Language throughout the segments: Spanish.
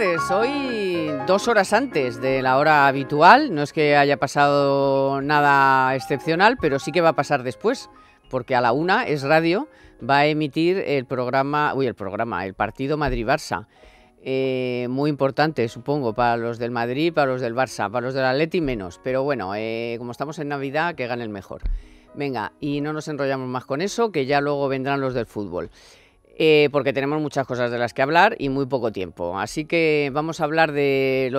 tardes. Hoy 2 horas antes de la hora habitual. No es que haya pasado nada excepcional, pero sí que va a pasar después, porque a la 1 Es Radio va a emitir el partido Madrid-Barça. Muy importante, supongo, para los del Madrid, para los del Barça, para los del Atleti menos. Pero bueno, como estamos en Navidad, que gane el mejor. Venga, y no nos enrollamos más con eso, que ya luego vendrán los del fútbol. Porque tenemos muchas cosas de las que hablar y muy poco tiempo. Así que vamos a hablar de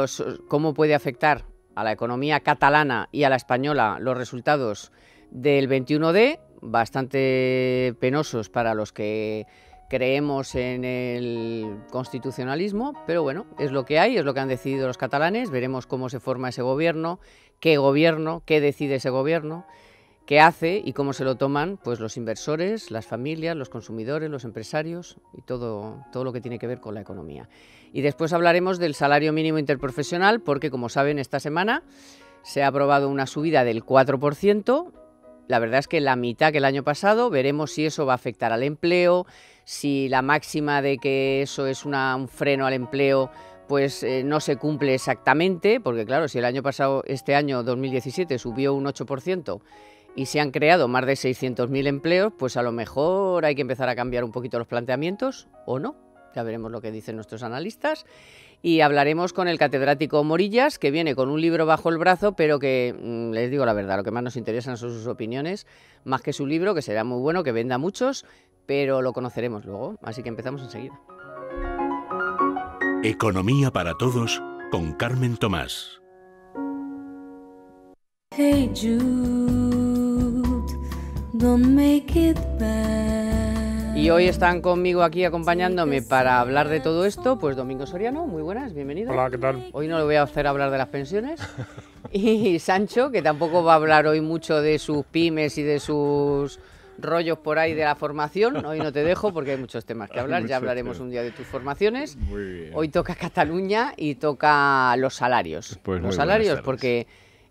cómo puede afectar a la economía catalana y a la española los resultados del 21D, bastante penosos para los que creemos en el constitucionalismo, pero bueno, es lo que hay, es lo que han decidido los catalanes. Veremos cómo se forma ese gobierno, qué decide ese gobierno, qué hace y cómo se lo toman pues los inversores, las familias, los consumidores, los empresarios y todo lo que tiene que ver con la economía. Y después hablaremos del salario mínimo interprofesional, porque como saben, esta semana se ha aprobado una subida del 4%, la verdad es que la mitad que el año pasado. Veremos si eso va a afectar al empleo, si la máxima de que eso es un freno al empleo pues no se cumple exactamente, porque claro, si el año pasado, este año 2017, subió un 8%, y se han creado más de 600.000 empleos, pues a lo mejor hay que empezar a cambiar un poquito los planteamientos, o no. Ya veremos lo que dicen nuestros analistas. Y hablaremos con el catedrático Morillas, que viene con un libro bajo el brazo, pero que, les digo la verdad, lo que más nos interesan son sus opiniones, más que su libro, que será muy bueno, que venda muchos, pero lo conoceremos luego. Así que empezamos enseguida. Economía para todos, con Carmen Tomás. Hey Jude, don't make it bad. Y hoy están conmigo aquí acompañándome para hablar de todo esto, pues Domingo Soriano, muy buenas, bienvenido. Hola, ¿qué tal? Hoy no le voy a hacer hablar de las pensiones. Y Sancho, que tampoco va a hablar hoy mucho de sus pymes y de sus rollos por ahí de la formación. Hoy no te dejo porque hay muchos temas que hablar, ya hablaremos un día de tus formaciones. Muy bien. Hoy toca Cataluña y toca los salarios. Pues los salarios, porque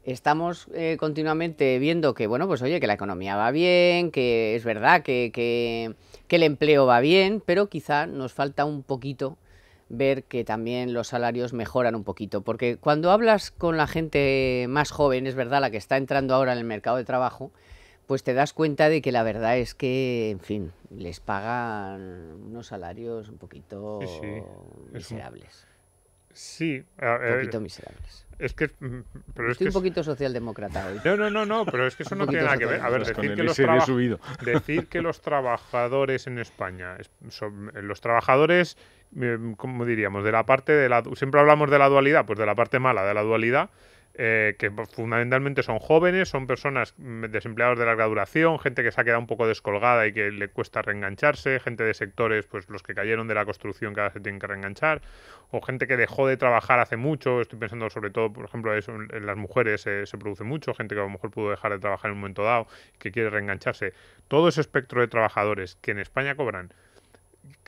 estamos continuamente viendo que, bueno, pues oye, que la economía va bien, que es verdad que el empleo va bien, pero quizá nos falta un poquito ver que también los salarios mejoran un poquito, porque cuando hablas con la gente más joven, es verdad, la que está entrando ahora en el mercado de trabajo, pues te das cuenta de que la verdad es que, en fin, les pagan unos salarios un poquito miserables. Sí, un poquito miserables. Es que, pero estoy un poquito socialdemócrata hoy. No, pero es que eso no tiene nada que ver. A ver, decir que los trabajadores en España, los trabajadores, ¿cómo diríamos? De la parte siempre hablamos de la dualidad, pues de la parte mala de la dualidad, que fundamentalmente son jóvenes, son personas desempleados de larga duración, gente que se ha quedado un poco descolgada y que le cuesta reengancharse, gente de sectores, pues los que cayeron de la construcción que ahora se tienen que reenganchar, o gente que dejó de trabajar hace mucho. Estoy pensando sobre todo, por ejemplo, eso en las mujeres se produce mucho, gente que a lo mejor pudo dejar de trabajar en un momento dado, que quiere reengancharse. Todo ese espectro de trabajadores que en España cobran,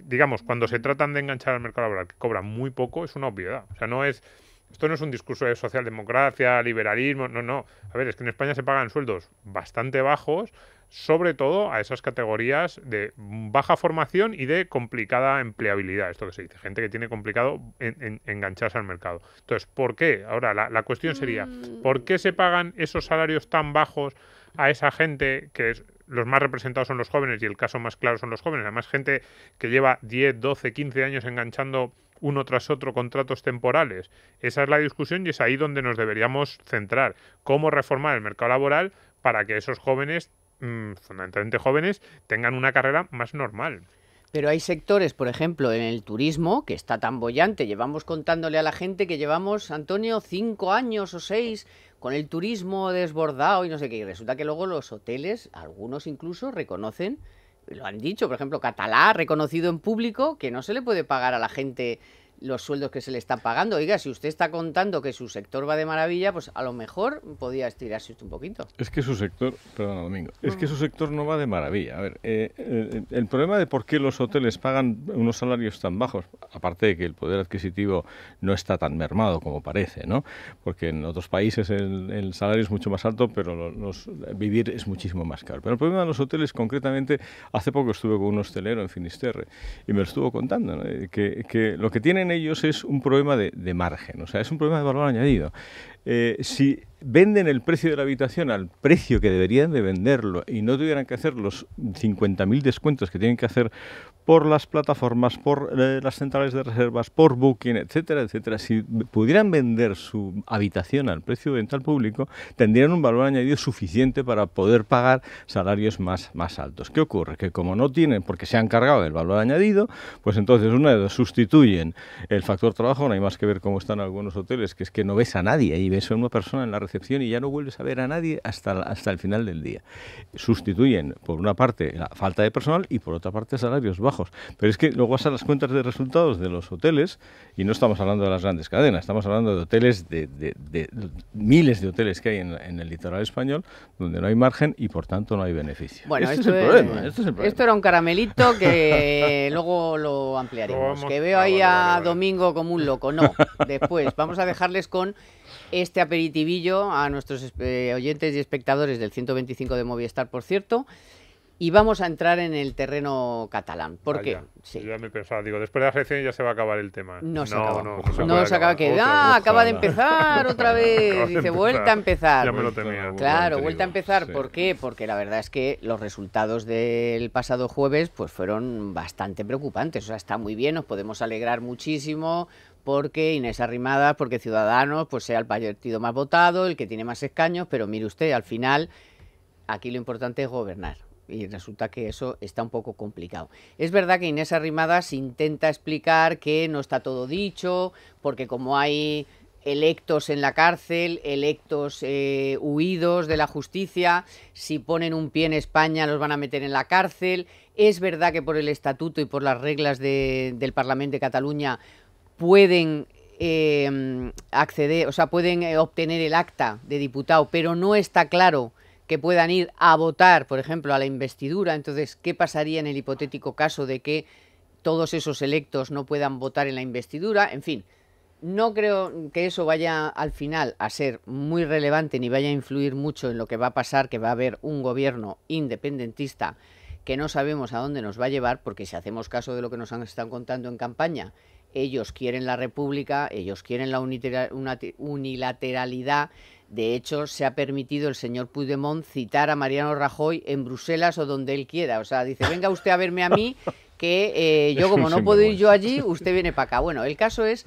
digamos, cuando se tratan de enganchar al mercado laboral, que cobran muy poco, es una obviedad. O sea, esto no es un discurso de socialdemocracia, liberalismo, no. A ver, es que en España se pagan sueldos bastante bajos, sobre todo a esas categorías de baja formación y de complicada empleabilidad. Esto que se dice, gente que tiene complicado engancharse al mercado. Entonces, ¿por qué? Ahora, la cuestión sería, ¿por qué se pagan esos salarios tan bajos a esa gente que los más representados son los jóvenes y el caso más claro son los jóvenes? Además, gente que lleva 10, 12, 15 años enganchando uno tras otro contratos temporales. Esa es la discusión y es ahí donde nos deberíamos centrar. ¿Cómo reformar el mercado laboral para que esos jóvenes, fundamentalmente jóvenes, tengan una carrera más normal? Pero hay sectores, por ejemplo, en el turismo, que está tan boyante. Llevamos contándole a la gente que llevamos, Antonio, 5 años o 6 con el turismo desbordado y no sé qué. Y resulta que luego los hoteles, algunos incluso, reconocen, lo han dicho, por ejemplo, Catalá ha reconocido en público que no se le puede pagar a la gente los sueldos que se le están pagando. Oiga, si usted está contando que su sector va de maravilla, pues a lo mejor podía estirarse usted un poquito. Es que su sector, perdona Domingo, es que su sector no va de maravilla. A ver, el problema de por qué los hoteles pagan unos salarios tan bajos, aparte de que el poder adquisitivo no está tan mermado como parece, ¿no? Porque en otros países el salario es mucho más alto, pero vivir es muchísimo más caro. Pero el problema de los hoteles, concretamente, hace poco estuve con un hostelero en Finisterre y me lo estuvo contando, ¿no? Que lo que tienen ellos es un problema de margen, o sea, es un problema de valor añadido. Si venden el precio de la habitación al precio que deberían de venderlo y no tuvieran que hacer los 50.000 descuentos que tienen que hacer por las plataformas, por las centrales de reservas, por Booking, etcétera, etcétera, si pudieran vender su habitación al precio de venta al público, tendrían un valor añadido suficiente para poder pagar salarios más altos. ¿Qué ocurre? Que como no tienen, porque se han cargado del valor añadido, pues entonces sustituyen el factor trabajo. No hay más que ver cómo están algunos hoteles, que es que no ves a nadie, ahí ves a una persona en la recepción y ya no vuelves a ver a nadie hasta el final del día. Sustituyen, por una parte, la falta de personal y por otra parte salarios bajos. Pero es que luego vas a las cuentas de resultados de los hoteles y no estamos hablando de las grandes cadenas, estamos hablando de hoteles, de miles de hoteles que hay en el litoral español, donde no hay margen y por tanto no hay beneficio. Bueno, este es el problema. Esto era un caramelito que luego lo ampliaremos. Que veo ahí a Domingo como un loco. No, después vamos a dejarles con este aperitivillo a nuestros oyentes y espectadores del 125 de Movistar, por cierto. Y vamos a entrar en el terreno catalán. ¿Por qué? Sí. Yo ya me pensaba, digo, después de la selección ya se va a acabar el tema. No se acaba. No se acaba. Que acaba de empezar otra vez. Dice, vuelta a empezar. Ya me lo temía. Claro, vuelta a empezar. Sí. ¿Por qué? Porque la verdad es que los resultados del pasado jueves pues fueron bastante preocupantes. O sea, está muy bien, nos podemos alegrar muchísimo porque Inés Arrimadas, porque Ciudadanos pues sea el partido más votado, el que tiene más escaños, pero mire usted, al final aquí lo importante es gobernar. Y resulta que eso está un poco complicado. Es verdad que Inés Arrimadas intenta explicar que no está todo dicho, porque como hay electos en la cárcel, electos huidos de la justicia, si ponen un pie en España los van a meter en la cárcel. Es verdad que por el estatuto y por las reglas del Parlamento de Cataluña pueden acceder, o sea, pueden obtener el acta de diputado, pero no está claro que puedan ir a votar, por ejemplo, a la investidura. Entonces, ¿qué pasaría en el hipotético caso de que todos esos electos no puedan votar en la investidura? En fin, no creo que eso vaya al final a ser muy relevante ni vaya a influir mucho en lo que va a pasar, que va a haber un gobierno independentista que no sabemos a dónde nos va a llevar, porque si hacemos caso de lo que nos están contando en campaña, ellos quieren la república, ellos quieren la unilateralidad. De hecho, se ha permitido el señor Puigdemont citar a Mariano Rajoy en Bruselas o donde él quiera. O sea, dice, venga usted a verme a mí, que yo como no puedo ir yo allí, usted viene para acá. Bueno, el caso es,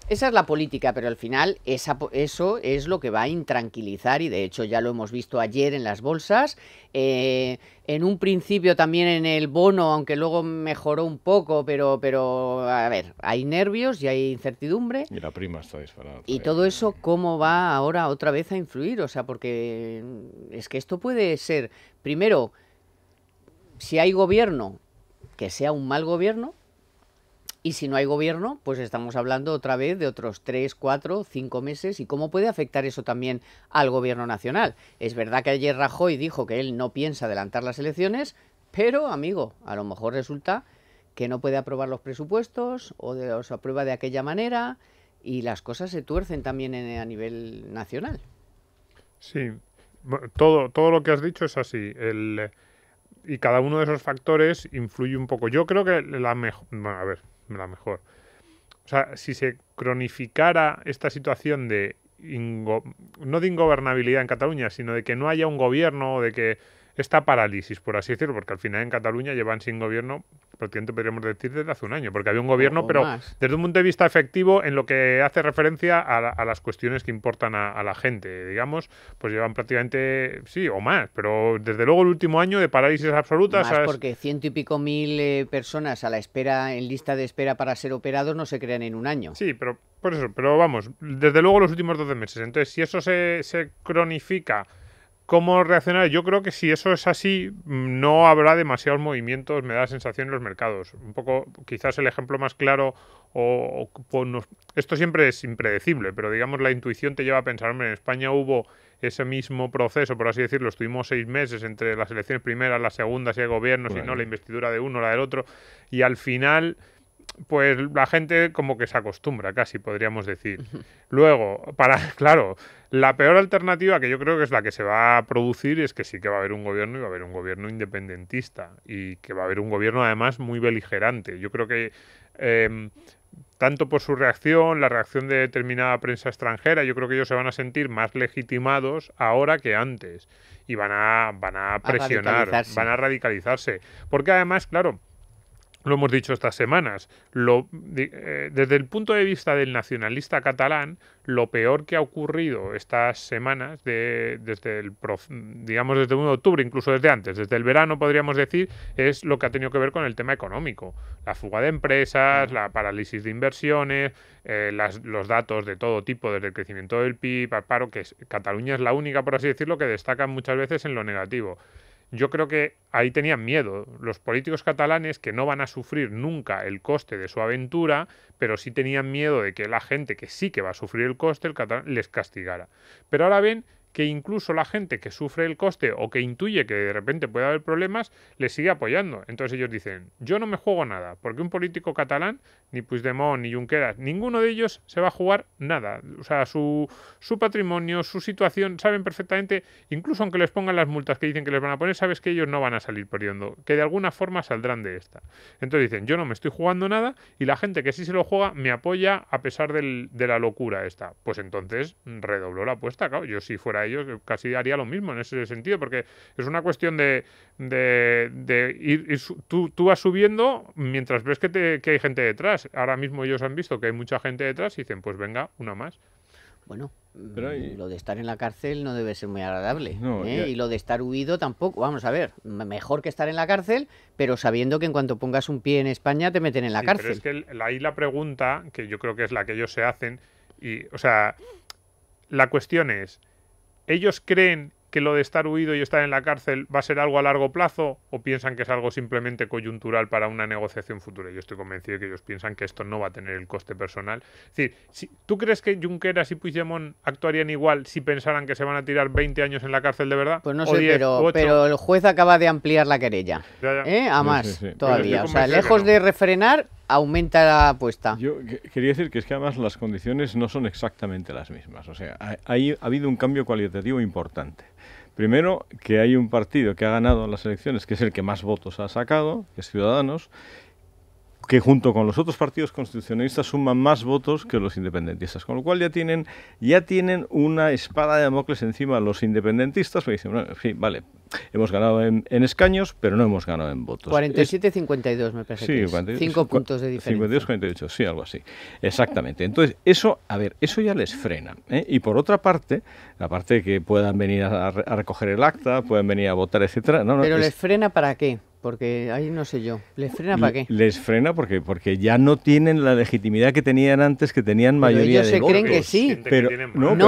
esa es la política, pero al final eso es lo que va a intranquilizar y de hecho ya lo hemos visto ayer en las bolsas. En un principio también en el bono, aunque luego mejoró un poco, pero a ver, hay nervios y hay incertidumbre. Y la prima está disparada. Y todo eso, ¿cómo va ahora otra vez a influir? O sea, porque es que esto puede ser, primero, si hay gobierno, que sea un mal gobierno, y si no hay gobierno, pues estamos hablando otra vez de otros 3, 4, 5 meses. ¿Y cómo puede afectar eso también al gobierno nacional? Es verdad que ayer Rajoy dijo que él no piensa adelantar las elecciones, pero, amigo, a lo mejor resulta que no puede aprobar los presupuestos o se aprueba de aquella manera y las cosas se tuercen también a nivel nacional. Sí, todo lo que has dicho es así. Y cada uno de esos factores influye un poco. Yo creo que la mejor... O sea, si se cronificara esta situación de no de ingobernabilidad en Cataluña, sino de que no haya un gobierno, de que esta parálisis, por así decirlo, porque al final en Cataluña llevan sin gobierno, prácticamente podríamos decir desde hace un año, porque había un gobierno, pero más, desde un punto de vista efectivo, en lo que hace referencia a las cuestiones que importan a la gente, digamos, pues llevan prácticamente, sí, o más, pero desde luego el último año de parálisis absoluta. Más, ¿sabes? Porque 100 y pico mil personas a la espera, en lista de espera para ser operados, no se crean en un año. Sí, pero por eso, pero vamos, desde luego los últimos 12 meses. Entonces, si eso se cronifica, ¿cómo reaccionar? Yo creo que si eso es así, no habrá demasiados movimientos, me da la sensación, en los mercados. Un poco, quizás el ejemplo más claro, esto siempre es impredecible, pero digamos la intuición te lleva a pensar, hombre, en España hubo ese mismo proceso, por así decirlo, estuvimos 6 meses entre las elecciones primeras, las segundas, si hay gobierno, si no, la investidura de uno, la del otro, y al final... pues la gente como que se acostumbra, casi podríamos decir. Luego, claro, la peor alternativa, que yo creo que es la que se va a producir, es que sí que va a haber un gobierno, y va a haber un gobierno independentista, y que va a haber un gobierno además muy beligerante. Yo creo que tanto por su reacción, la reacción de determinada prensa extranjera, yo creo que ellos se van a sentir más legitimados ahora que antes y van a presionar, van a radicalizarse. Porque además, claro, lo hemos dicho estas semanas, desde el punto de vista del nacionalista catalán, lo peor que ha ocurrido estas semanas, desde el 1 de octubre, incluso desde antes, desde el verano podríamos decir, es lo que ha tenido que ver con el tema económico. La fuga de empresas, la parálisis de inversiones, los datos de todo tipo, desde el crecimiento del PIB, al paro, que Cataluña es la única, por así decirlo, que destaca muchas veces en lo negativo. Yo creo que ahí tenían miedo los políticos catalanes, que no van a sufrir nunca el coste de su aventura, pero sí tenían miedo de que la gente que sí que va a sufrir el coste, el catalán, les castigara. Pero ahora ven que incluso la gente que sufre el coste o que intuye que de repente puede haber problemas, les sigue apoyando. Entonces ellos dicen, yo no me juego nada, porque un político catalán, ni Puigdemont, ni Junqueras, ninguno de ellos se va a jugar nada. O sea, su patrimonio, su situación, saben perfectamente, incluso aunque les pongan las multas que dicen que les van a poner, sabes que ellos no van a salir perdiendo, que de alguna forma saldrán de esta. Entonces dicen, yo no me estoy jugando nada y la gente que sí se lo juega me apoya a pesar de la locura esta. Pues entonces redobló la apuesta, claro. Yo si fuera ellos casi haría lo mismo en ese sentido, porque es una cuestión de ir tú vas subiendo mientras ves que hay gente detrás. Ahora mismo ellos han visto que hay mucha gente detrás y dicen, pues venga, una más. Bueno, lo de estar en la cárcel no debe ser muy agradable, y lo de estar huido tampoco. Vamos a ver, mejor que estar en la cárcel, pero sabiendo que en cuanto pongas un pie en España te meten en la cárcel. Pero es que ahí la pregunta, que yo creo que es la que ellos se hacen, o sea, la cuestión es, ¿ellos creen que lo de estar huido y estar en la cárcel va a ser algo a largo plazo o piensan que es algo simplemente coyuntural para una negociación futura? Yo estoy convencido de que ellos piensan que esto no va a tener el coste personal. Es decir, ¿tú crees que Junqueras y Puigdemont actuarían igual si pensaran que se van a tirar 20 años en la cárcel de verdad? Pues no sé, pero el juez acaba de ampliar la querella. A más, todavía. O sea, lejos de refrenar, aumenta la apuesta. Yo quería decir que es que además las condiciones no son exactamente las mismas. O sea, ha habido un cambio cualitativo importante. Primero, que hay un partido que ha ganado las elecciones, que es el que más votos ha sacado, que es Ciudadanos, que junto con los otros partidos constitucionalistas suman más votos que los independentistas, con lo cual ya tienen una espada de Damocles encima los independentistas, porque dicen, bueno, sí, vale, hemos ganado en escaños, pero no hemos ganado en votos. 47-52 me parece que es. 5 puntos de diferencia. 52-48, sí, algo así. Exactamente. Entonces, eso ya les frena. Y por otra parte, la parte de que puedan venir a recoger el acta, puedan venir a votar, etcétera. Pero ¿les frena para qué? Porque ahí no sé yo. ¿Les frena para qué? Les frena porque ya no tienen la legitimidad que tenían antes, que tenían mayoría de votos. Ellos se creen que sí. Pero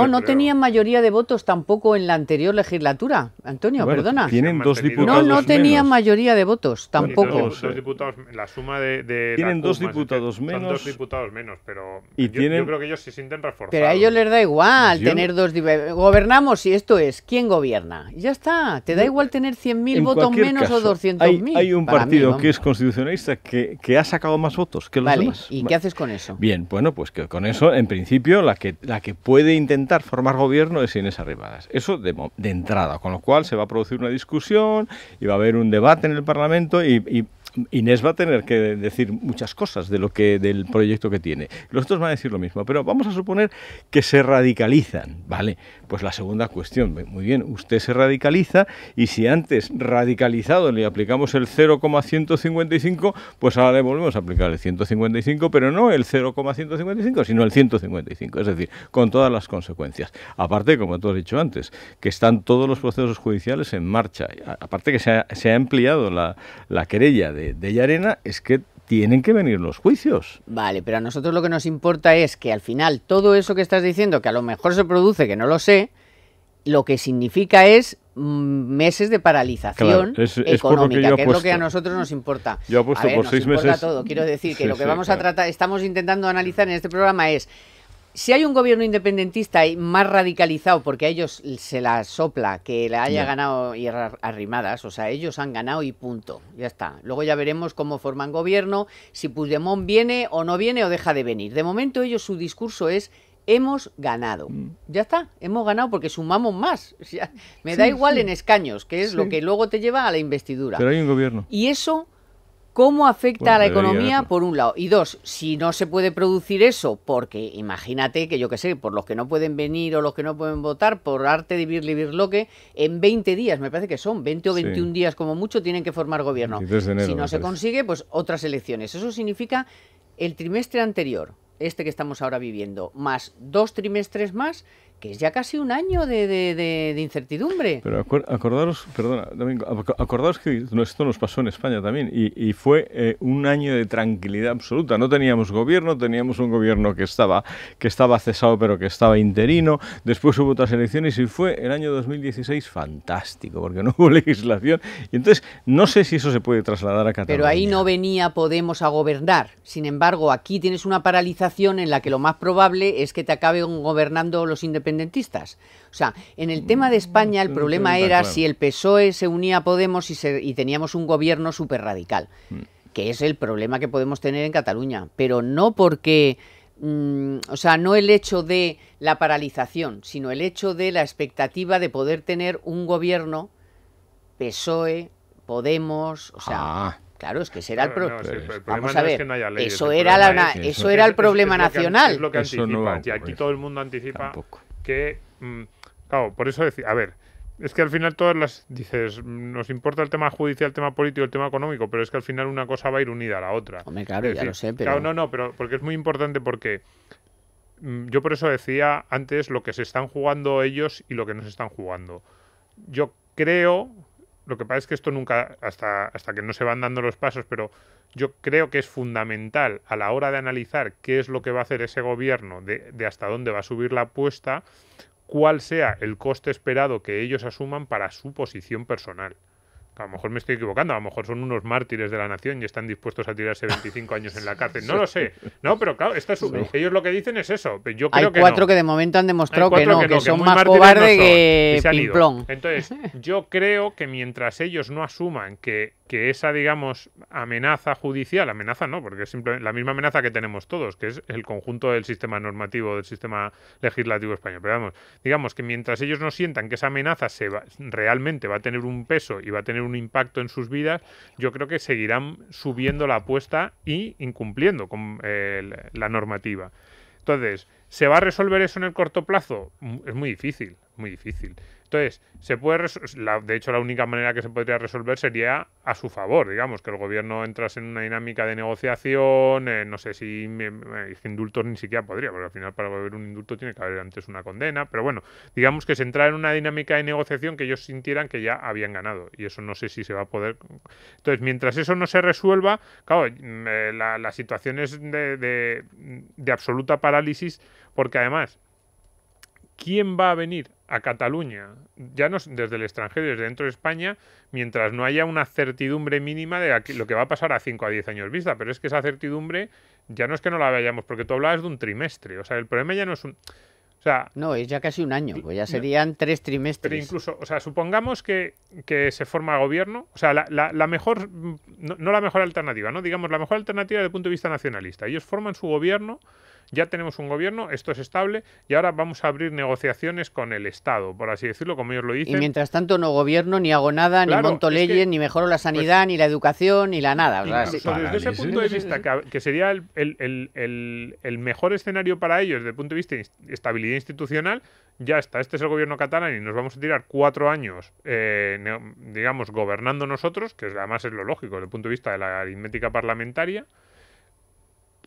no tenían mayoría de votos tampoco en la anterior legislatura. Antonio, perdona. Tienen 2 diputados no tenían mayoría de votos, tampoco. Dos diputados, la suma de tienen 2 diputados menos. Son 2 diputados menos, pero yo creo que ellos se sienten reforzados. Pero a ellos les da igual tener 2 diputados. Gobernamos y esto es, ¿quién gobierna? Ya está, te da igual tener 100.000 votos menos o 200.000. Hay un partido que es constitucionalista que ha sacado más votos que los demás. ¿Y qué haces con eso? Bien, bueno, pues que con eso, en principio, la que puede intentar formar gobierno es Inés Arrimadas. Eso de entrada, con lo cual se va a producir una discusión y va a haber un debate en el Parlamento y Inés va a tener que decir muchas cosas del proyecto que tiene. Los otros van a decir lo mismo, pero vamos a suponer que se radicalizan, ¿vale? Pues la segunda cuestión, muy bien, usted se radicaliza y si antes radicalizado le aplicamos el 0,155, pues ahora le volvemos a aplicar el 155, pero no el 0,155, sino el 155, es decir, con todas las consecuencias. Aparte, como tú has dicho antes, que están todos los procesos judiciales en marcha. Aparte que se ha ampliado la querella de Llarena, es que tienen que venir los juicios. Vale, pero a nosotros lo que nos importa es que al final todo eso que estás diciendo, que a lo mejor se produce, que no lo sé, lo que significa es meses de paralización económica, que es lo que a nosotros nos importa. Yo apuesto por 6 meses. Todo. Quiero decir que lo que vamos a tratar, estamos intentando analizar en este programa es, si hay un gobierno independentista y más radicalizado, porque a ellos se la sopla que le haya ganado y Arrimadas, o sea, ellos han ganado y punto, ya está. Luego ya veremos cómo forman gobierno, si Puigdemont viene o no viene o deja de venir. De momento ellos, su discurso es, hemos ganado. Ya está, hemos ganado porque sumamos más. O sea, me da igual en escaños, que es lo que luego te lleva a la investidura. Pero hay un gobierno. Y eso ¿Cómo afecta Bueno, a la debería economía, haberlo. por un lado? Y dos, si no se puede producir eso, porque imagínate que yo qué sé, por los que no pueden venir o los que no pueden votar, por arte de birlibirloque, en 20 días, me parece que son 20 o 21 Sí. días como mucho, tienen que formar gobierno. 23 de enero, Si no me se parece. consigue, pues otras elecciones. Eso significa el trimestre anterior, este que estamos ahora viviendo, más 2 trimestres más, que es ya casi un año de incertidumbre. Pero acordaros, perdona, Domingo, acordaros que esto nos pasó en España también y fue un año de tranquilidad absoluta. No teníamos gobierno, teníamos un gobierno que estaba cesado pero que estaba interino. Después hubo otras elecciones y fue el año 2016 fantástico porque no hubo legislación. Y entonces no sé si eso se puede trasladar a Cataluña. Pero ahí no venía Podemos a gobernar. Sin embargo, aquí tienes una paralización en la que lo más probable es que te acaben gobernando los independentistas. O sea, en el tema de España el problema era si el PSOE se unía a Podemos y teníamos un gobierno súper radical, que es el problema que podemos tener en Cataluña. Pero no porque... o sea, no el hecho de la paralización, sino el hecho de la expectativa de poder tener un gobierno PSOE, Podemos, o sea... Claro, es que ese era el problema. Vamos a ver, eso era el problema nacional. Es lo que Eso no va a anticipa. Y aquí ocurrir. todo el mundo anticipa Tampoco. que... claro, por eso decía... A ver, es que al final todas las... Dices, nos importa el tema judicial, el tema político, el tema económico, pero es que al final una cosa va a ir unida a la otra. Hombre, claro, Es ya decir, lo sé, pero... Claro, no, pero porque es muy importante porque... Yo por eso decía antes lo que se están jugando ellos y lo que no se están jugando. Yo creo... Lo que pasa es que esto nunca, hasta que no se van dando los pasos, pero yo creo que es fundamental a la hora de analizar qué es lo que va a hacer ese gobierno, de hasta dónde va a subir la apuesta, cuál sea el coste esperado que ellos asuman para su posición personal. A lo mejor me estoy equivocando, a lo mejor son unos mártires de la nación y están dispuestos a tirarse 25 años en la cárcel. No lo sé. No, pero claro, ellos lo que dicen es eso. Yo creo Hay que cuatro no. que de momento han demostrado Hay que no, cuatro que son muy más mártires cobardes no son, y que se han ido. Pimplón. Entonces, yo creo que mientras ellos no asuman que esa, digamos, amenaza judicial, amenaza no, porque es simplemente la misma amenaza que tenemos todos, que es el conjunto del sistema normativo, del sistema legislativo español. Pero vamos, digamos que mientras ellos no sientan que esa amenaza realmente va a tener un peso y va a tener un impacto en sus vidas, yo creo que seguirán subiendo la apuesta y incumpliendo con la normativa. Entonces, ¿se va a resolver eso en el corto plazo? Es muy difícil, muy difícil. Entonces, de hecho, la única manera que se podría resolver sería a su favor, digamos, que el gobierno entrase en una dinámica de negociación, no sé si indultos ni siquiera podría, porque al final para haber un indulto tiene que haber antes una condena, pero bueno, digamos que se entrara en una dinámica de negociación que ellos sintieran que ya habían ganado, y eso no sé si se va a poder. Entonces, mientras eso no se resuelva, claro, la situación es de absoluta parálisis, porque además, ¿quién va a venir a Cataluña, ya no desde el extranjero, desde dentro de España, mientras no haya una certidumbre mínima de lo que va a pasar a 5 a 10 años vista? Pero es que esa certidumbre ya no es que no la veamos, porque tú hablabas de un trimestre. O sea, el problema ya no es un... O sea, no, es ya casi un año, pues ya serían 3 trimestres. Pero incluso, o sea, supongamos que se forma gobierno, o sea, la mejor, no la mejor alternativa, ¿no? Digamos, la mejor alternativa desde el punto de vista nacionalista. Ellos forman su gobierno, ya tenemos un gobierno, esto es estable, y ahora vamos a abrir negociaciones con el Estado, por así decirlo, como ellos lo dicen. Y mientras tanto no gobierno, ni hago nada, Claro, ni monto leyes, ni mejoro la sanidad, ni la educación, ni la nada. O sea, desde ese punto de vista, que sería el mejor escenario para ellos desde el punto de vista de estabilidad institucional, ya está, este es el gobierno catalán y nos vamos a tirar 4 años, digamos, gobernando nosotros, que además es lo lógico desde el punto de vista de la aritmética parlamentaria.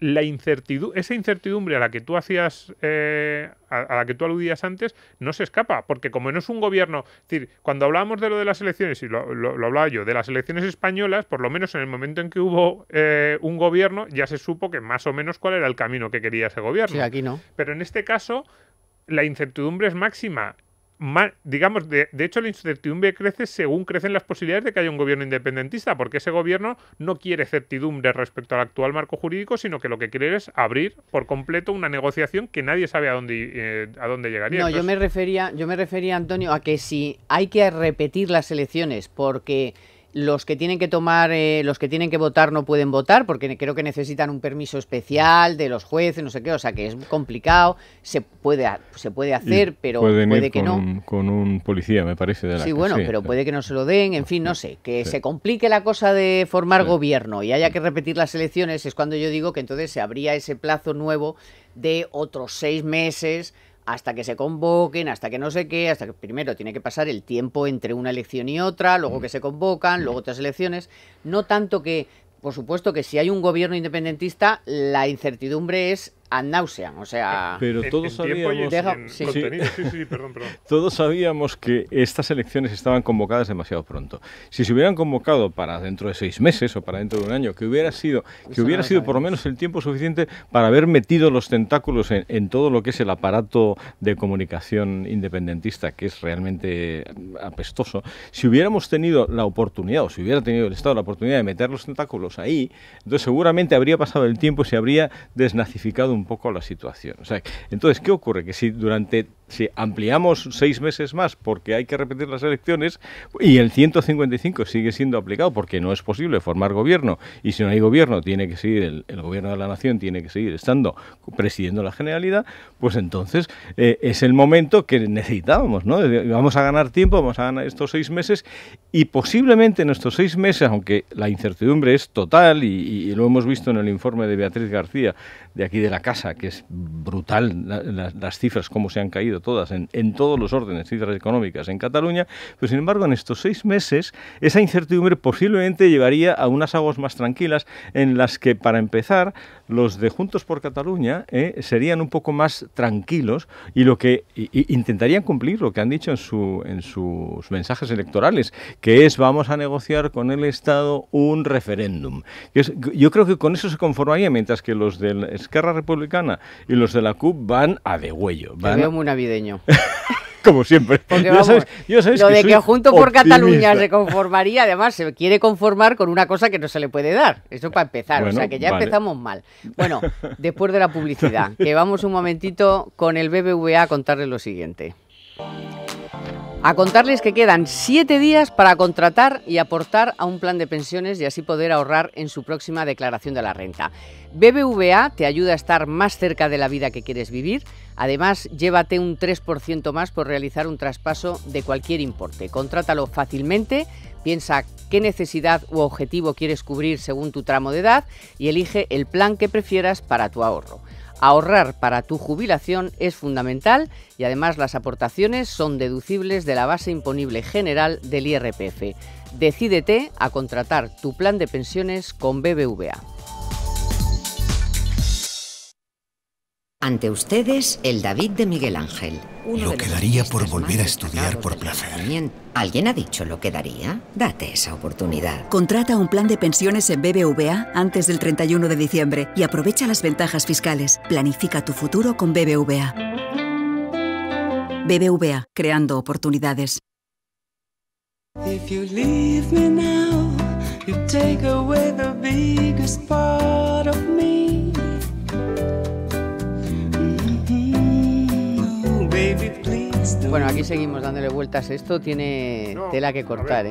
Esa incertidumbre a la que tú hacías, a la que tú aludías antes, no se escapa, porque como no es un gobierno, es decir, cuando hablábamos de lo de las elecciones, y lo hablaba yo, de las elecciones españolas, por lo menos en el momento en que hubo un gobierno, ya se supo que más o menos cuál era el camino que quería ese gobierno. Sí, aquí no. Pero en este caso, la incertidumbre es máxima. Digamos, de hecho la incertidumbre crece según crecen las posibilidades de que haya un gobierno independentista, porque ese gobierno no quiere certidumbre respecto al actual marco jurídico, sino que lo que quiere es abrir por completo una negociación que nadie sabe a dónde llegaría. No, Entonces, yo me refería, Antonio, a que si hay que repetir las elecciones, porque los que tienen que tomar, los que tienen que votar no pueden votar porque creo que necesitan un permiso especial de los jueces, no sé qué, o sea que es complicado, se puede hacer, pero puede que no. Con un policía, me parece, de la Sí, bueno, pero puede que no se lo den, en fin, no sé, que se complique la cosa de formar gobierno y haya que repetir las elecciones, es cuando yo digo que entonces se abría ese plazo nuevo de otros 6 meses hasta que se convoquen, hasta que no sé qué, hasta que primero tiene que pasar el tiempo entre una elección y otra, luego que se convocan, luego otras elecciones. No tanto que, por supuesto que si hay un gobierno independentista, la incertidumbre es ad nauseam, o sea... Pero todos sabíamos... Perdón. Todos sabíamos que estas elecciones estaban convocadas demasiado pronto. Si se hubieran convocado para dentro de 6 meses o para dentro de un año, que hubiera sido por lo menos el tiempo suficiente para haber metido los tentáculos en todo lo que es el aparato de comunicación independentista, que es realmente apestoso. Si hubiéramos tenido la oportunidad, o si hubiera tenido el Estado la oportunidad de meter los tentáculos ahí, entonces seguramente habría pasado el tiempo y se habría desnazificado un poco la situación. O sea, entonces, ¿qué ocurre? Que si ampliamos 6 meses más porque hay que repetir las elecciones y el 155 sigue siendo aplicado porque no es posible formar gobierno y si no hay gobierno tiene que seguir, el gobierno de la nación tiene que seguir estando presidiendo la Generalidad, pues entonces es el momento que necesitábamos, ¿no? Vamos a ganar tiempo, vamos a ganar estos 6 meses y posiblemente en estos 6 meses, aunque la incertidumbre es total y lo hemos visto en el informe de Beatriz García de aquí de la casa, que es brutal las cifras, cómo se han caído todas en todos los órdenes, cifras económicas en Cataluña, pero sin embargo en estos 6 meses esa incertidumbre posiblemente llevaría a unas aguas más tranquilas en las que, para empezar, los de Juntos por Cataluña serían un poco más tranquilos y intentarían cumplir lo que han dicho en sus mensajes electorales, que es vamos a negociar con el Estado un referéndum. Yo creo que con eso se conformaría, mientras que los de Esquerra Republicana y los de la CUP van a degüello. Te veo muy navideño. Como siempre. Porque, vamos, lo de que Juntos por Cataluña se conformaría, además se quiere conformar con una cosa que no se le puede dar. Eso para empezar, bueno, o sea que ya empezamos mal. Bueno, después de la publicidad, que vamos un momentito con el BBVA a contarles lo siguiente. A contarles que quedan 7 días para contratar y aportar a un plan de pensiones y así poder ahorrar en su próxima declaración de la renta. BBVA te ayuda a estar más cerca de la vida que quieres vivir. Además, llévate un 3% más por realizar un traspaso de cualquier importe. Contrátalo fácilmente, piensa qué necesidad u objetivo quieres cubrir según tu tramo de edad y elige el plan que prefieras para tu ahorro. Ahorrar para tu jubilación es fundamental y además las aportaciones son deducibles de la base imponible general del IRPF. Decídete a contratar tu plan de pensiones con BBVA. Ante ustedes, el David de Miguel Ángel. Lo que daría por volver a estudiar por placer. ¿Alguien ha dicho lo que daría? Date esa oportunidad. Contrata un plan de pensiones en BBVA antes del 31 de diciembre y aprovecha las ventajas fiscales. Planifica tu futuro con BBVA. BBVA, creando oportunidades. If you leave me now, you take away the biggest part of me. Bueno, aquí seguimos dándole vueltas. Esto tiene tela que cortar,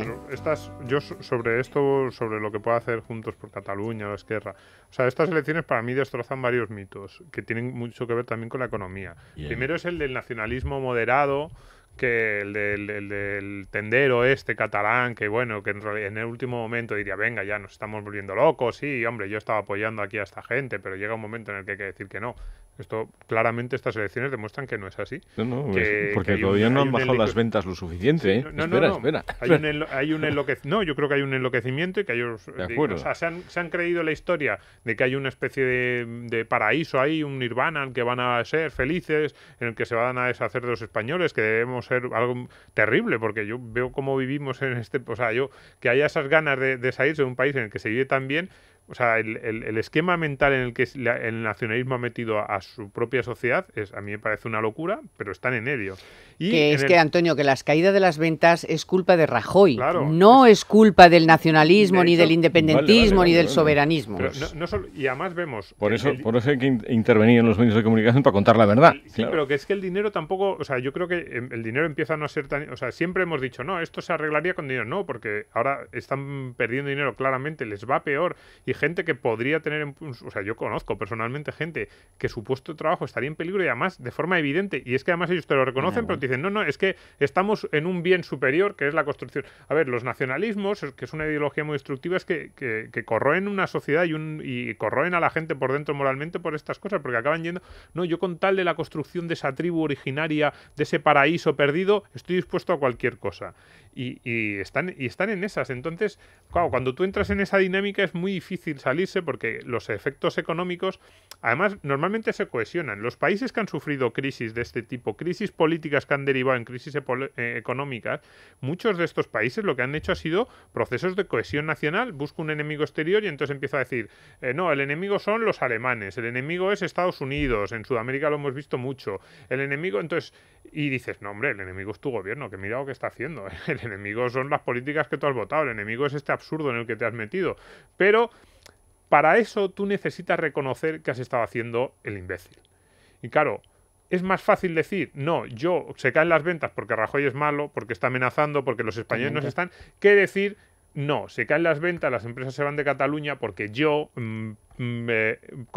yo sobre lo que puede hacer Juntos por Cataluña o Esquerra. O sea, estas elecciones para mí destrozan varios mitos que tienen mucho que ver también con la economía. Yeah. Primero es el del nacionalismo moderado, que el del tendero catalán, que bueno, que en el último momento diría, venga, ya nos estamos volviendo locos, sí, hombre, yo estaba apoyando aquí a esta gente, pero llega un momento en el que hay que decir que no. Claramente estas elecciones demuestran que no es así. Porque todavía no han bajado las ventas lo suficiente. Sí, espera. Yo creo que hay un enloquecimiento y que ellos se han creído la historia de que hay una especie de paraíso ahí, un nirvana en el que van a ser felices, en el que se van a deshacer de los españoles, que debemos ser algo terrible, porque yo veo cómo vivimos en que haya esas ganas de salirse de un país en el que se vive tan bien. O sea, el esquema mental en el que el nacionalismo ha metido a su propia sociedad a mí me parece una locura, pero están en ello. Y que Antonio, que las caídas de las ventas es culpa de Rajoy, claro, no es culpa del nacionalismo, ni del independentismo, ni del soberanismo. Pero no solo, y además vemos... Por eso hay que intervenir en los medios de comunicación para contar la verdad. Sí, claro. Pero que es que el dinero tampoco... O sea, yo creo que el dinero empieza a no ser tan... O sea, siempre hemos dicho, no, esto se arreglaría con dinero. No, porque ahora están perdiendo dinero claramente, les va peor. Y gente que podría tener... O sea, yo conozco personalmente gente que su puesto de trabajo estaría en peligro y además de forma evidente. Y es que además ellos te lo reconocen, pero te dicen, no, es que estamos en un bien superior que es la construcción. A ver, los nacionalismos, que es una ideología muy destructiva, es que corroen una sociedad y corroen a la gente por dentro moralmente por estas cosas, porque acaban yendo, no, yo con tal de la construcción de esa tribu originaria, de ese paraíso perdido, estoy dispuesto a cualquier cosa. Y están en esas. Entonces, claro, cuando tú entras en esa dinámica es muy difícil salirse porque los efectos económicos, además, normalmente se cohesionan. Los países que han sufrido crisis de este tipo, crisis políticas que han derivado en crisis económicas, muchos de estos países lo que han hecho ha sido procesos de cohesión nacional. Busco un enemigo exterior y entonces empiezo a decir, no, el enemigo son los alemanes, el enemigo es Estados Unidos, en Sudamérica lo hemos visto mucho, el enemigo, entonces, y dices, no, hombre, el enemigo es tu gobierno, que mira lo que está haciendo, el enemigo son las políticas que tú has votado, el enemigo es este absurdo en el que te has metido, pero para eso tú necesitas reconocer que has estado haciendo el imbécil. Y claro, es más fácil decir, no, se caen las ventas porque Rajoy es malo, porque está amenazando, porque los españoles nos están, que decir, no, se caen las ventas, las empresas se van de Cataluña porque yo, con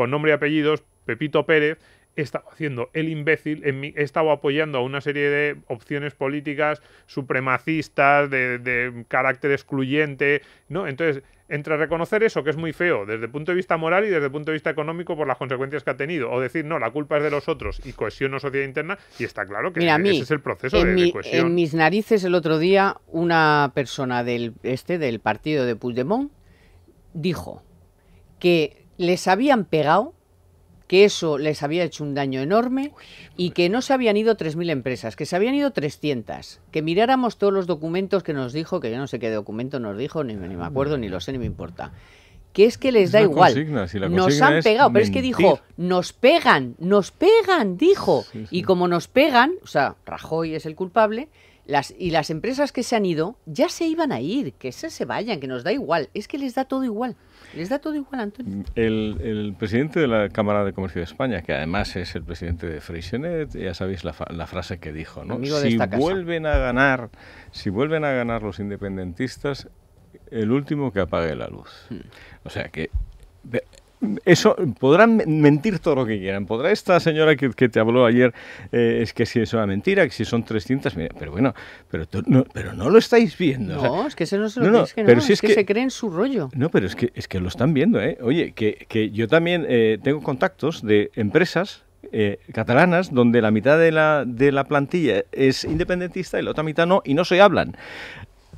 nombre y apellidos, Pepito Pérez, he estado haciendo el imbécil, he estado apoyando a una serie de opciones políticas supremacistas, de carácter excluyente, ¿no? Entonces, entre reconocer eso, que es muy feo, desde el punto de vista moral y desde el punto de vista económico por las consecuencias que ha tenido, o decir, no, la culpa es de los otros y cohesión o sociedad interna, y está claro que ese es el proceso de cohesión. En mis narices el otro día, una persona del partido de Puigdemont dijo que les habían pegado, que eso les había hecho un daño enorme y que no se habían ido 3.000 empresas, que se habían ido 300, que miráramos todos los documentos que nos dijo, que yo no sé qué documento nos dijo, ni me acuerdo, ni lo sé, ni me importa, que es que les da igual, nos han pegado, pero es que dijo, nos pegan, dijo, y como nos pegan, o sea, Rajoy es el culpable, las empresas que se han ido ya se iban a ir, que se vayan, que nos da igual, es que les da todo igual. Les da todo igual, Antonio. El presidente de la Cámara de Comercio de España, que además es el presidente de Freixenet, ya sabéis la frase que dijo, ¿no? Si vuelven a ganar los independentistas, el último que apague la luz. O sea que eso, podrán mentir todo lo que quieran. Podrá esta señora que te habló ayer, es que si es una mentira, que si son 300, mira, pero bueno, pero no lo estáis viendo. No, o sea, es que ese no se lo es que se cree en su rollo. No, pero es que lo están viendo, ¿eh? Oye, que yo también tengo contactos de empresas catalanas donde la mitad de la plantilla es independentista y la otra mitad no, y no se hablan.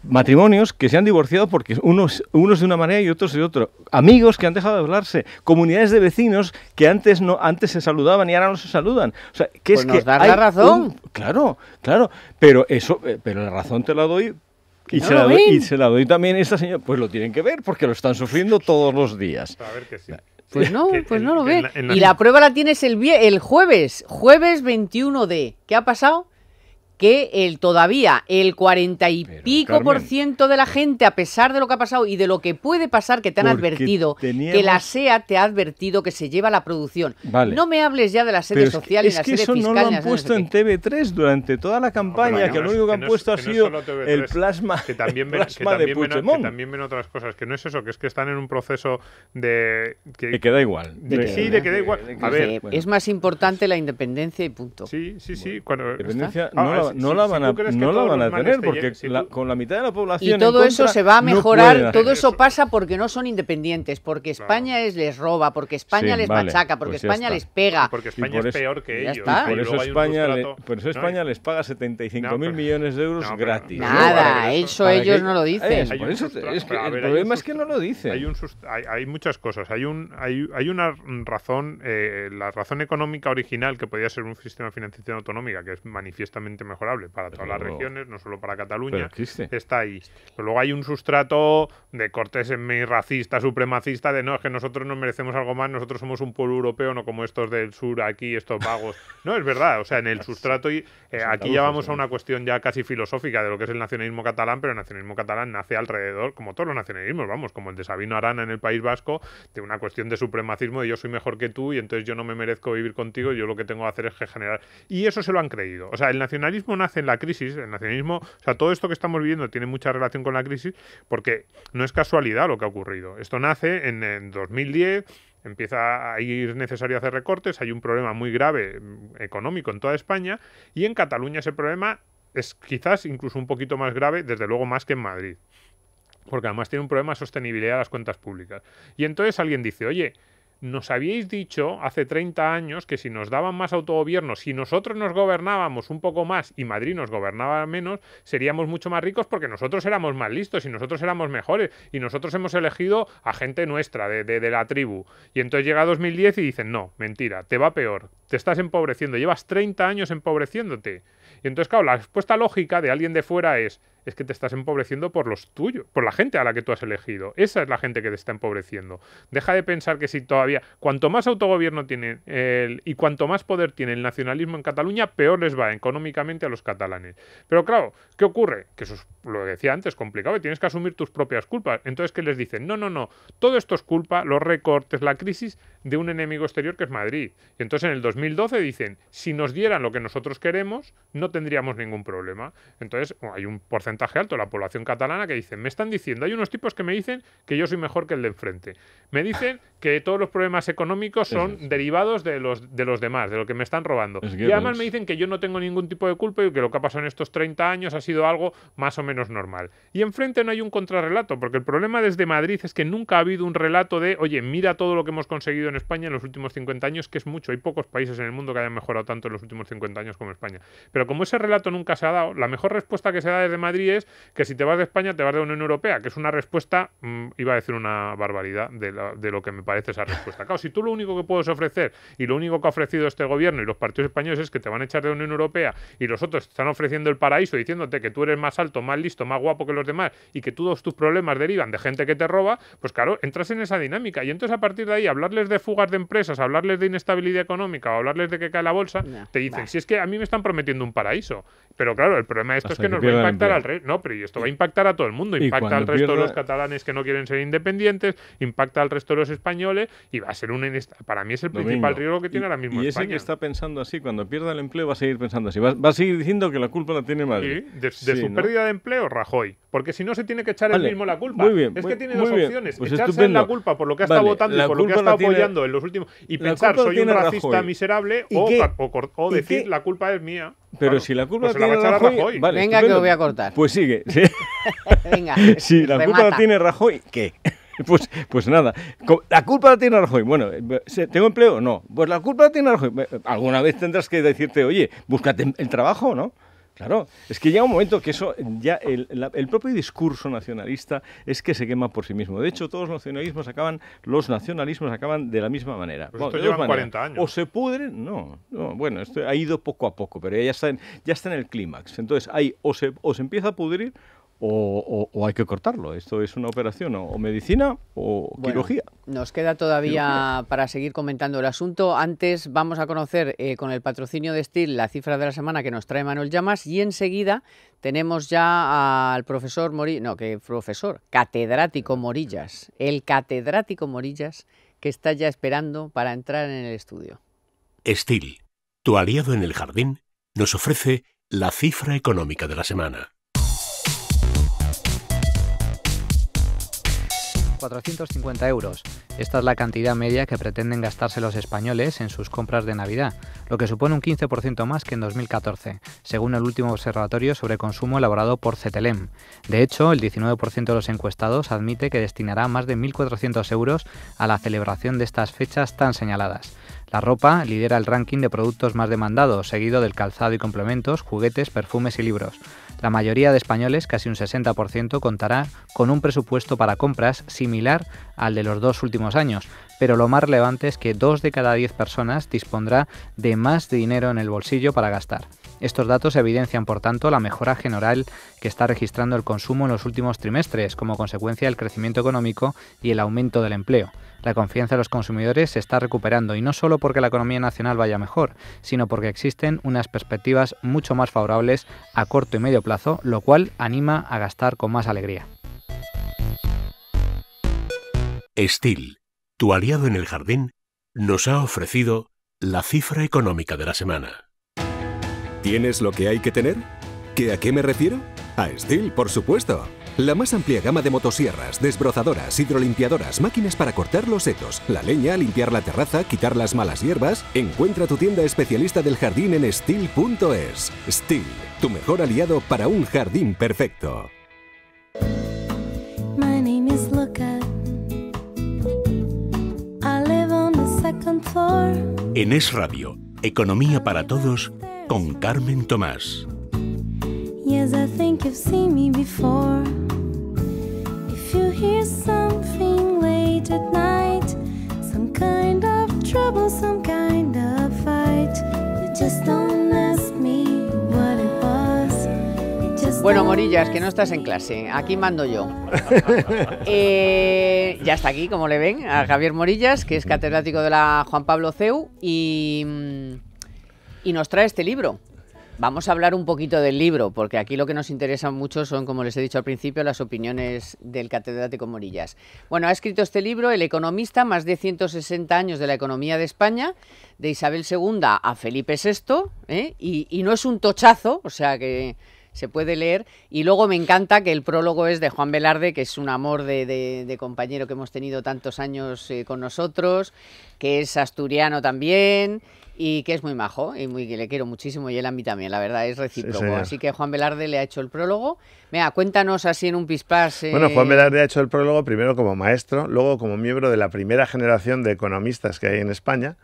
Matrimonios que se han divorciado porque unos de una manera y otros de otro. Amigos que han dejado de hablarse. Comunidades de vecinos que antes se saludaban y ahora no se saludan. O sea, que pues es nos que das la razón. Claro. Pero la razón te la doy. Y se la doy también a esta señora. Pues lo tienen que ver porque lo están sufriendo todos los días. A ver que sí. Pues no lo ven. Y la prueba la tienes el jueves 21 de... ¿Qué ha pasado? Que todavía el 40 y pico por ciento de la gente, a pesar de lo que ha pasado y de lo que puede pasar, que te han advertido, que la SEA te ha advertido que se lleva la producción. Vale. No me hables ya de la sede social y la sede fiscal. Es que eso no lo han puesto en TV3 durante toda la campaña, que lo único que han puesto ha sido el plasma de Puigdemont. Que también ven otras cosas, que no es eso, que es que están en un proceso de... Que da igual. De que da igual. A ver, es más importante la independencia y punto. Sí. Cuando independencia no la van a tener porque con la mitad de la población y todo eso se va a mejorar, todo eso pasa porque no son independientes, porque España les roba, porque España les machaca, porque pues España les pega, porque España es peor que ellos. Por eso España les paga 75.000 millones de euros gratis. Nada, ellos no lo dicen. Por eso el problema es que no lo dicen. Hay muchas cosas. Hay una razón, la razón económica original que podía ser un sistema de financiación autonómica, que es manifiestamente mejor mejorable para todas las regiones, no solo para Cataluña, está ahí. Pero luego hay un sustrato de cortes racista, supremacista, de no, es que nosotros nos merecemos algo más, nosotros somos un pueblo europeo, no como estos del sur aquí, estos vagos. No, es verdad, o sea, en el sustrato, aquí ya vamos a una cuestión ya casi filosófica de lo que es el nacionalismo catalán, pero el nacionalismo catalán nace alrededor, como todos los nacionalismos, vamos, como el de Sabino Arana en el País Vasco, de una cuestión de supremacismo, de yo soy mejor que tú y entonces yo no me merezco vivir contigo, yo lo que tengo que hacer es generar... Y eso se lo han creído. O sea, el nacionalismo nace en la crisis, el nacionalismo, o sea, todo esto que estamos viviendo tiene mucha relación con la crisis porque no es casualidad lo que ha ocurrido. Esto nace en 2010, empieza a ir necesario hacer recortes, hay un problema muy grave económico en toda España y en Cataluña ese problema es quizás incluso un poquito más grave, desde luego más que en Madrid. Porque además tiene un problema de sostenibilidad de las cuentas públicas. Y entonces alguien dice, oye, nos habíais dicho hace 30 años que si nos daban más autogobierno, si nosotros nos gobernábamos un poco más y Madrid nos gobernaba menos, seríamos mucho más ricos porque nosotros éramos más listos y nosotros éramos mejores y nosotros hemos elegido a gente nuestra, de la tribu. Y entonces llega 2010 y dicen, no, mentira, te va peor, te estás empobreciendo, llevas 30 años empobreciéndote. Y entonces, claro, la respuesta lógica de alguien de fuera es que te estás empobreciendo por los tuyos, por la gente a la que tú has elegido. Esa es la gente que te está empobreciendo. Deja de pensar que si todavía, cuanto más autogobierno tiene y cuanto más poder tiene el nacionalismo en Cataluña, peor les va económicamente a los catalanes. Pero claro, ¿qué ocurre? Que eso es, lo decía antes, complicado, y tienes que asumir tus propias culpas. Entonces, ¿qué les dicen? No, todo esto es culpa, los recortes, la crisis de un enemigo exterior que es Madrid. Y entonces en el 2012 dicen, si nos dieran lo que nosotros queremos, no tendríamos ningún problema. Entonces, hay un porcentaje alto de la población catalana que dicen, me están diciendo, hay unos tipos que me dicen que yo soy mejor que el de enfrente. Me dicen que todos los problemas económicos son derivados de los demás, de lo que me están robando. Y además me dicen que yo no tengo ningún tipo de culpa y que lo que ha pasado en estos 30 años ha sido algo más o menos normal. Y enfrente no hay un contrarrelato, porque el problema desde Madrid es que nunca ha habido un relato de, oye, mira todo lo que hemos conseguido en España en los últimos 50 años, que es mucho. Hay pocos países en el mundo que hayan mejorado tanto en los últimos 50 años como España. Pero como ese relato nunca se ha dado, la mejor respuesta que se da desde Madrid es que si te vas de España te vas de la Unión Europea, que es una respuesta, iba a decir una barbaridad de lo que me parece esa respuesta. Claro, si tú lo único que puedes ofrecer y lo único que ha ofrecido este gobierno y los partidos españoles es que te van a echar de la Unión Europea y los otros te están ofreciendo el paraíso diciéndote que tú eres más alto, más listo, más guapo que los demás y que todos tus problemas derivan de gente que te roba, pues claro, entras en esa dinámica y entonces a partir de ahí hablarles de fugas de empresas, hablarles de inestabilidad económica o hablarles de que cae la bolsa, te dicen, si es que a mí me están prometiendo un paraíso. Pero claro, el problema de esto es que nos va a impactar al resto. No, pero esto va a impactar a todo el mundo. Impacta al resto de los catalanes que no quieren ser independientes, impacta al resto de los españoles y va a ser para mí es el principal riesgo que tiene ahora mismo España. Y ese que está pensando así, cuando pierda el empleo va a seguir pensando así. Va a seguir diciendo que la culpa la tiene Madrid. Sí, de su pérdida de empleo, Rajoy. Porque si no se tiene que echar él mismo la culpa. Muy bien, es que tiene dos opciones. Pues echarse la culpa por lo que ha estado votando y por lo que ha estado apoyando en los últimos... Y pensar, soy un racista miserable o decir, la culpa es mía. Pero claro, si la culpa pues la tiene Rajoy... Vale, venga, que lo voy a cortar. Pues sigue. Venga, si la culpa la tiene Rajoy, ¿qué? Pues nada, la culpa la tiene Rajoy. Bueno, ¿tengo empleo? No. Pues la culpa la tiene Rajoy. Alguna vez tendrás que decirte, oye, búscate el trabajo, ¿no? Claro, es que llega un momento que eso ya el propio discurso nacionalista es que se quema por sí mismo. De hecho, todos los nacionalismos acaban de la misma manera. Pues esto llevan 40 años. O se pudren, bueno, esto ha ido poco a poco, pero ya está en el clímax. Entonces, ahí o se empieza a pudrir o hay que cortarlo. Esto es una operación o medicina o quirugía. Nos queda todavía para seguir comentando el asunto. Antes vamos a conocer con el patrocinio de Steel la cifra de la semana que nos trae Manuel Llamas y enseguida tenemos ya al profesor catedrático Morillas, el catedrático Morillas que está ya esperando para entrar en el estudio. Steel, tu aliado en el jardín, nos ofrece la cifra económica de la semana. 450 euros. Esta es la cantidad media que pretenden gastarse los españoles en sus compras de Navidad, lo que supone un 15% más que en 2014, según el último observatorio sobre consumo elaborado por Cetelem. De hecho, el 19% de los encuestados admite que destinará más de 1.400 euros a la celebración de estas fechas tan señaladas. La ropa lidera el ranking de productos más demandados, seguido del calzado y complementos, juguetes, perfumes y libros. La mayoría de españoles, casi un 60%, contará con un presupuesto para compras similar al de los 2 últimos años, pero lo más relevante es que 2 de cada 10 personas dispondrá de más dinero en el bolsillo para gastar. Estos datos evidencian, por tanto, la mejora general que está registrando el consumo en los últimos trimestres, como consecuencia del crecimiento económico y el aumento del empleo. La confianza de los consumidores se está recuperando, y no solo porque la economía nacional vaya mejor, sino porque existen unas perspectivas mucho más favorables a corto y medio plazo, lo cual anima a gastar con más alegría. Stihl, tu aliado en el jardín, nos ha ofrecido la cifra económica de la semana. ¿Tienes lo que hay que tener? ¿A qué me refiero? A Stihl, por supuesto. La más amplia gama de motosierras, desbrozadoras, hidrolimpiadoras, máquinas para cortar los setos, la leña, limpiar la terraza, quitar las malas hierbas. Encuentra tu tienda especialista del jardín en Stihl.es. Stihl, tu mejor aliado para un jardín perfecto. My name is Luca. I live on the second floor. En Es Radio, Economía para Todos, con Carmen Tomás. Yes, I think you've seen me before. If you hear something late at night, some kind of trouble, some kind of fight, you just don't ask me what it was. Bueno, Morillas, que no estás en clase, aquí mando yo. Ya está aquí, como le ven, a Javier Morillas, que es catedrático de la Juan Pablo CEU, y nos trae este libro. Vamos a hablar un poquito del libro, porque aquí lo que nos interesa mucho son, como les he dicho al principio, las opiniones del catedrático Morillas. Bueno, ha escrito este libro, El economista, más de 160 años de la economía de España, de Isabel II a Felipe VI, y no es un tochazo, o sea que se puede leer. Y luego me encanta que el prólogo es de Juan Velarde, que es un amor de compañero que hemos tenido tantos años con nosotros, que es asturiano también, y que es muy majo, y que le quiero muchísimo, y él a mí también, la verdad, es recíproco. Sí, así que Juan Velarde le ha hecho el prólogo. Venga, cuéntanos así en un pispás. Bueno, Juan Velarde ha hecho el prólogo primero como maestro, luego como miembro de la primera generación de economistas que hay en España,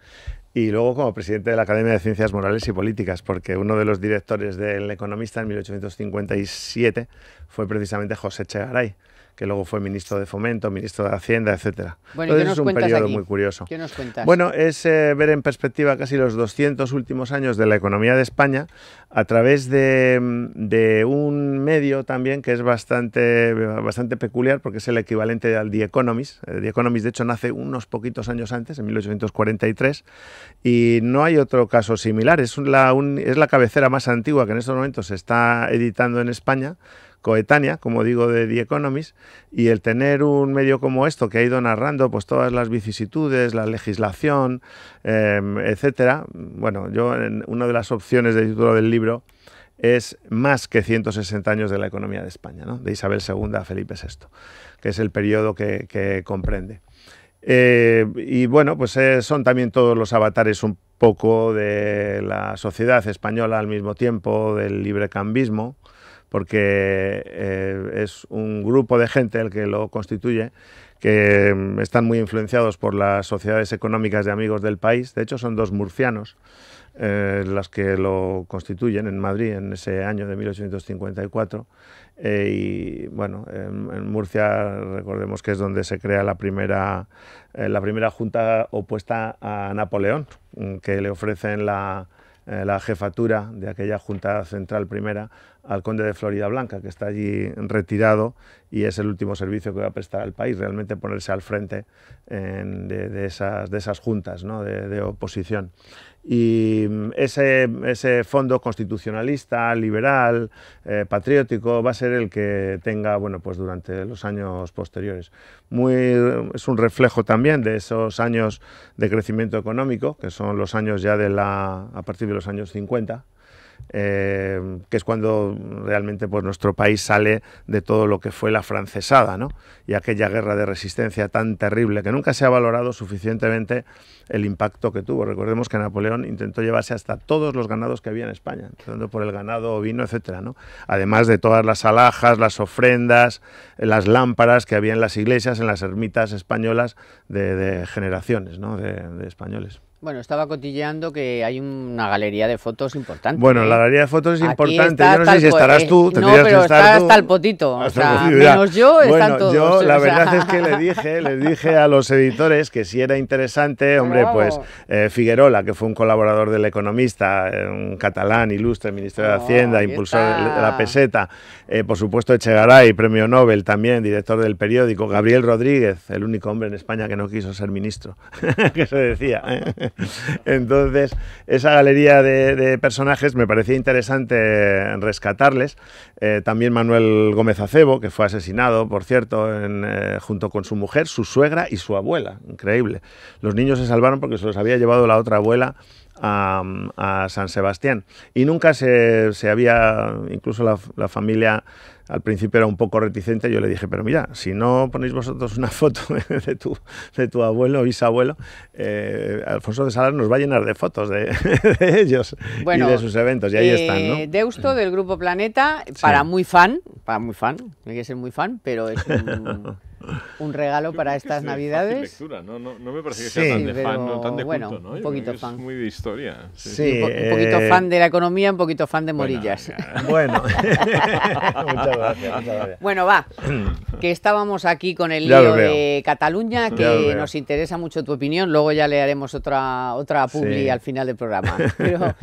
y luego como presidente de la Academia de Ciencias Morales y Políticas, porque uno de los directores del Economista en 1857 fue precisamente José Echegaray, que luego fue ministro de Fomento, ministro de Hacienda, etcétera. Bueno, entonces es un periodo aquí? muy curioso. ¿Qué nos cuentas? Bueno, es ver en perspectiva casi los 200 últimos años de la economía de España a través de un medio también que es bastante peculiar, porque es el equivalente al The Economist. The Economist, de hecho, nace unos poquitos años antes, en 1843, y no hay otro caso similar. Es la cabecera más antigua que en estos momentos se está editando en España, coetánea, como digo, de The Economist, y el tener un medio como esto que ha ido narrando pues todas las vicisitudes, la legislación, etcétera. Bueno, una de las opciones de título del libro es más que 160 años de la economía de España, ¿no? De Isabel II a Felipe VI, que es el periodo que comprende. Y bueno, pues son también todos los avatares un poco de la sociedad española al mismo tiempo, del librecambismo, porque es un grupo de gente el que lo constituye, que están muy influenciados por las sociedades económicas de amigos del país. De hecho, son dos murcianos las que lo constituyen en Madrid en ese año de 1854. Y bueno, en Murcia recordemos que es donde se crea la primera junta opuesta a Napoleón, que le ofrecen la jefatura de aquella Junta Central primera al conde de Floridablanca, que está allí retirado y es el último servicio que va a prestar al país, realmente ponerse al frente de esas juntas, ¿no? de oposición. Y ese fondo constitucionalista, liberal, patriótico, va a ser el que tenga, bueno, pues durante los años posteriores. Es un reflejo también de esos años de crecimiento económico, que son los años ya a partir de los años 50, que es cuando realmente pues, nuestro país sale de todo lo que fue la francesada, ¿no? Y aquella guerra de resistencia tan terrible que nunca se ha valorado suficientemente el impacto que tuvo. Recordemos que Napoleón intentó llevarse hasta todos los ganados que había en España, empezando por el ganado ovino, etcétera, ¿no? Además de todas las alhajas, las ofrendas, las lámparas que había en las iglesias, en las ermitas españolas de generaciones, ¿no? de españoles. Bueno, estaba cotilleando que hay una galería de fotos importante. Bueno, la galería de fotos es importante. Yo no sé si el estarás tú. No, pero está hasta el potito. O sea, menos yo, están todos. Yo la verdad es que les dije a los editores que si era interesante, hombre, pues Figuerola, que fue un colaborador del Economista, un catalán ilustre, ministro de Hacienda, impulsor de la peseta, por supuesto Echegaray, premio Nobel también, director del periódico, Gabriel Rodríguez, el único hombre en España que no quiso ser ministro, que se decía. Entonces, esa galería de personajes me parecía interesante rescatarles. También Manuel Gómez Acebo, que fue asesinado, por cierto, junto con su mujer, su suegra y su abuela. Increíble. Los niños se salvaron porque se los había llevado la otra abuela a San Sebastián. Y nunca se había, incluso la familia al principio era un poco reticente. Yo le dije, pero mira, si no ponéis vosotros una foto de tu abuelo o bisabuelo, Alfonso de Salas nos va a llenar de fotos de ellos y de sus eventos, y ahí están, ¿no? Deusto, del Grupo Planeta, para muy fan, hay que ser muy fan, pero es un regalo para estas Navidades. Lectura. No me parece que sea tan de fan, no tan de culto, ¿no? Un poquito fan. Es muy de historia. Sí, un poquito fan de la economía, un poquito fan de Morillas. Bueno, muchas gracias. Bueno, va, que estábamos aquí con el lío de Cataluña, que nos interesa mucho tu opinión, luego ya le haremos otra publi al final del programa. Pero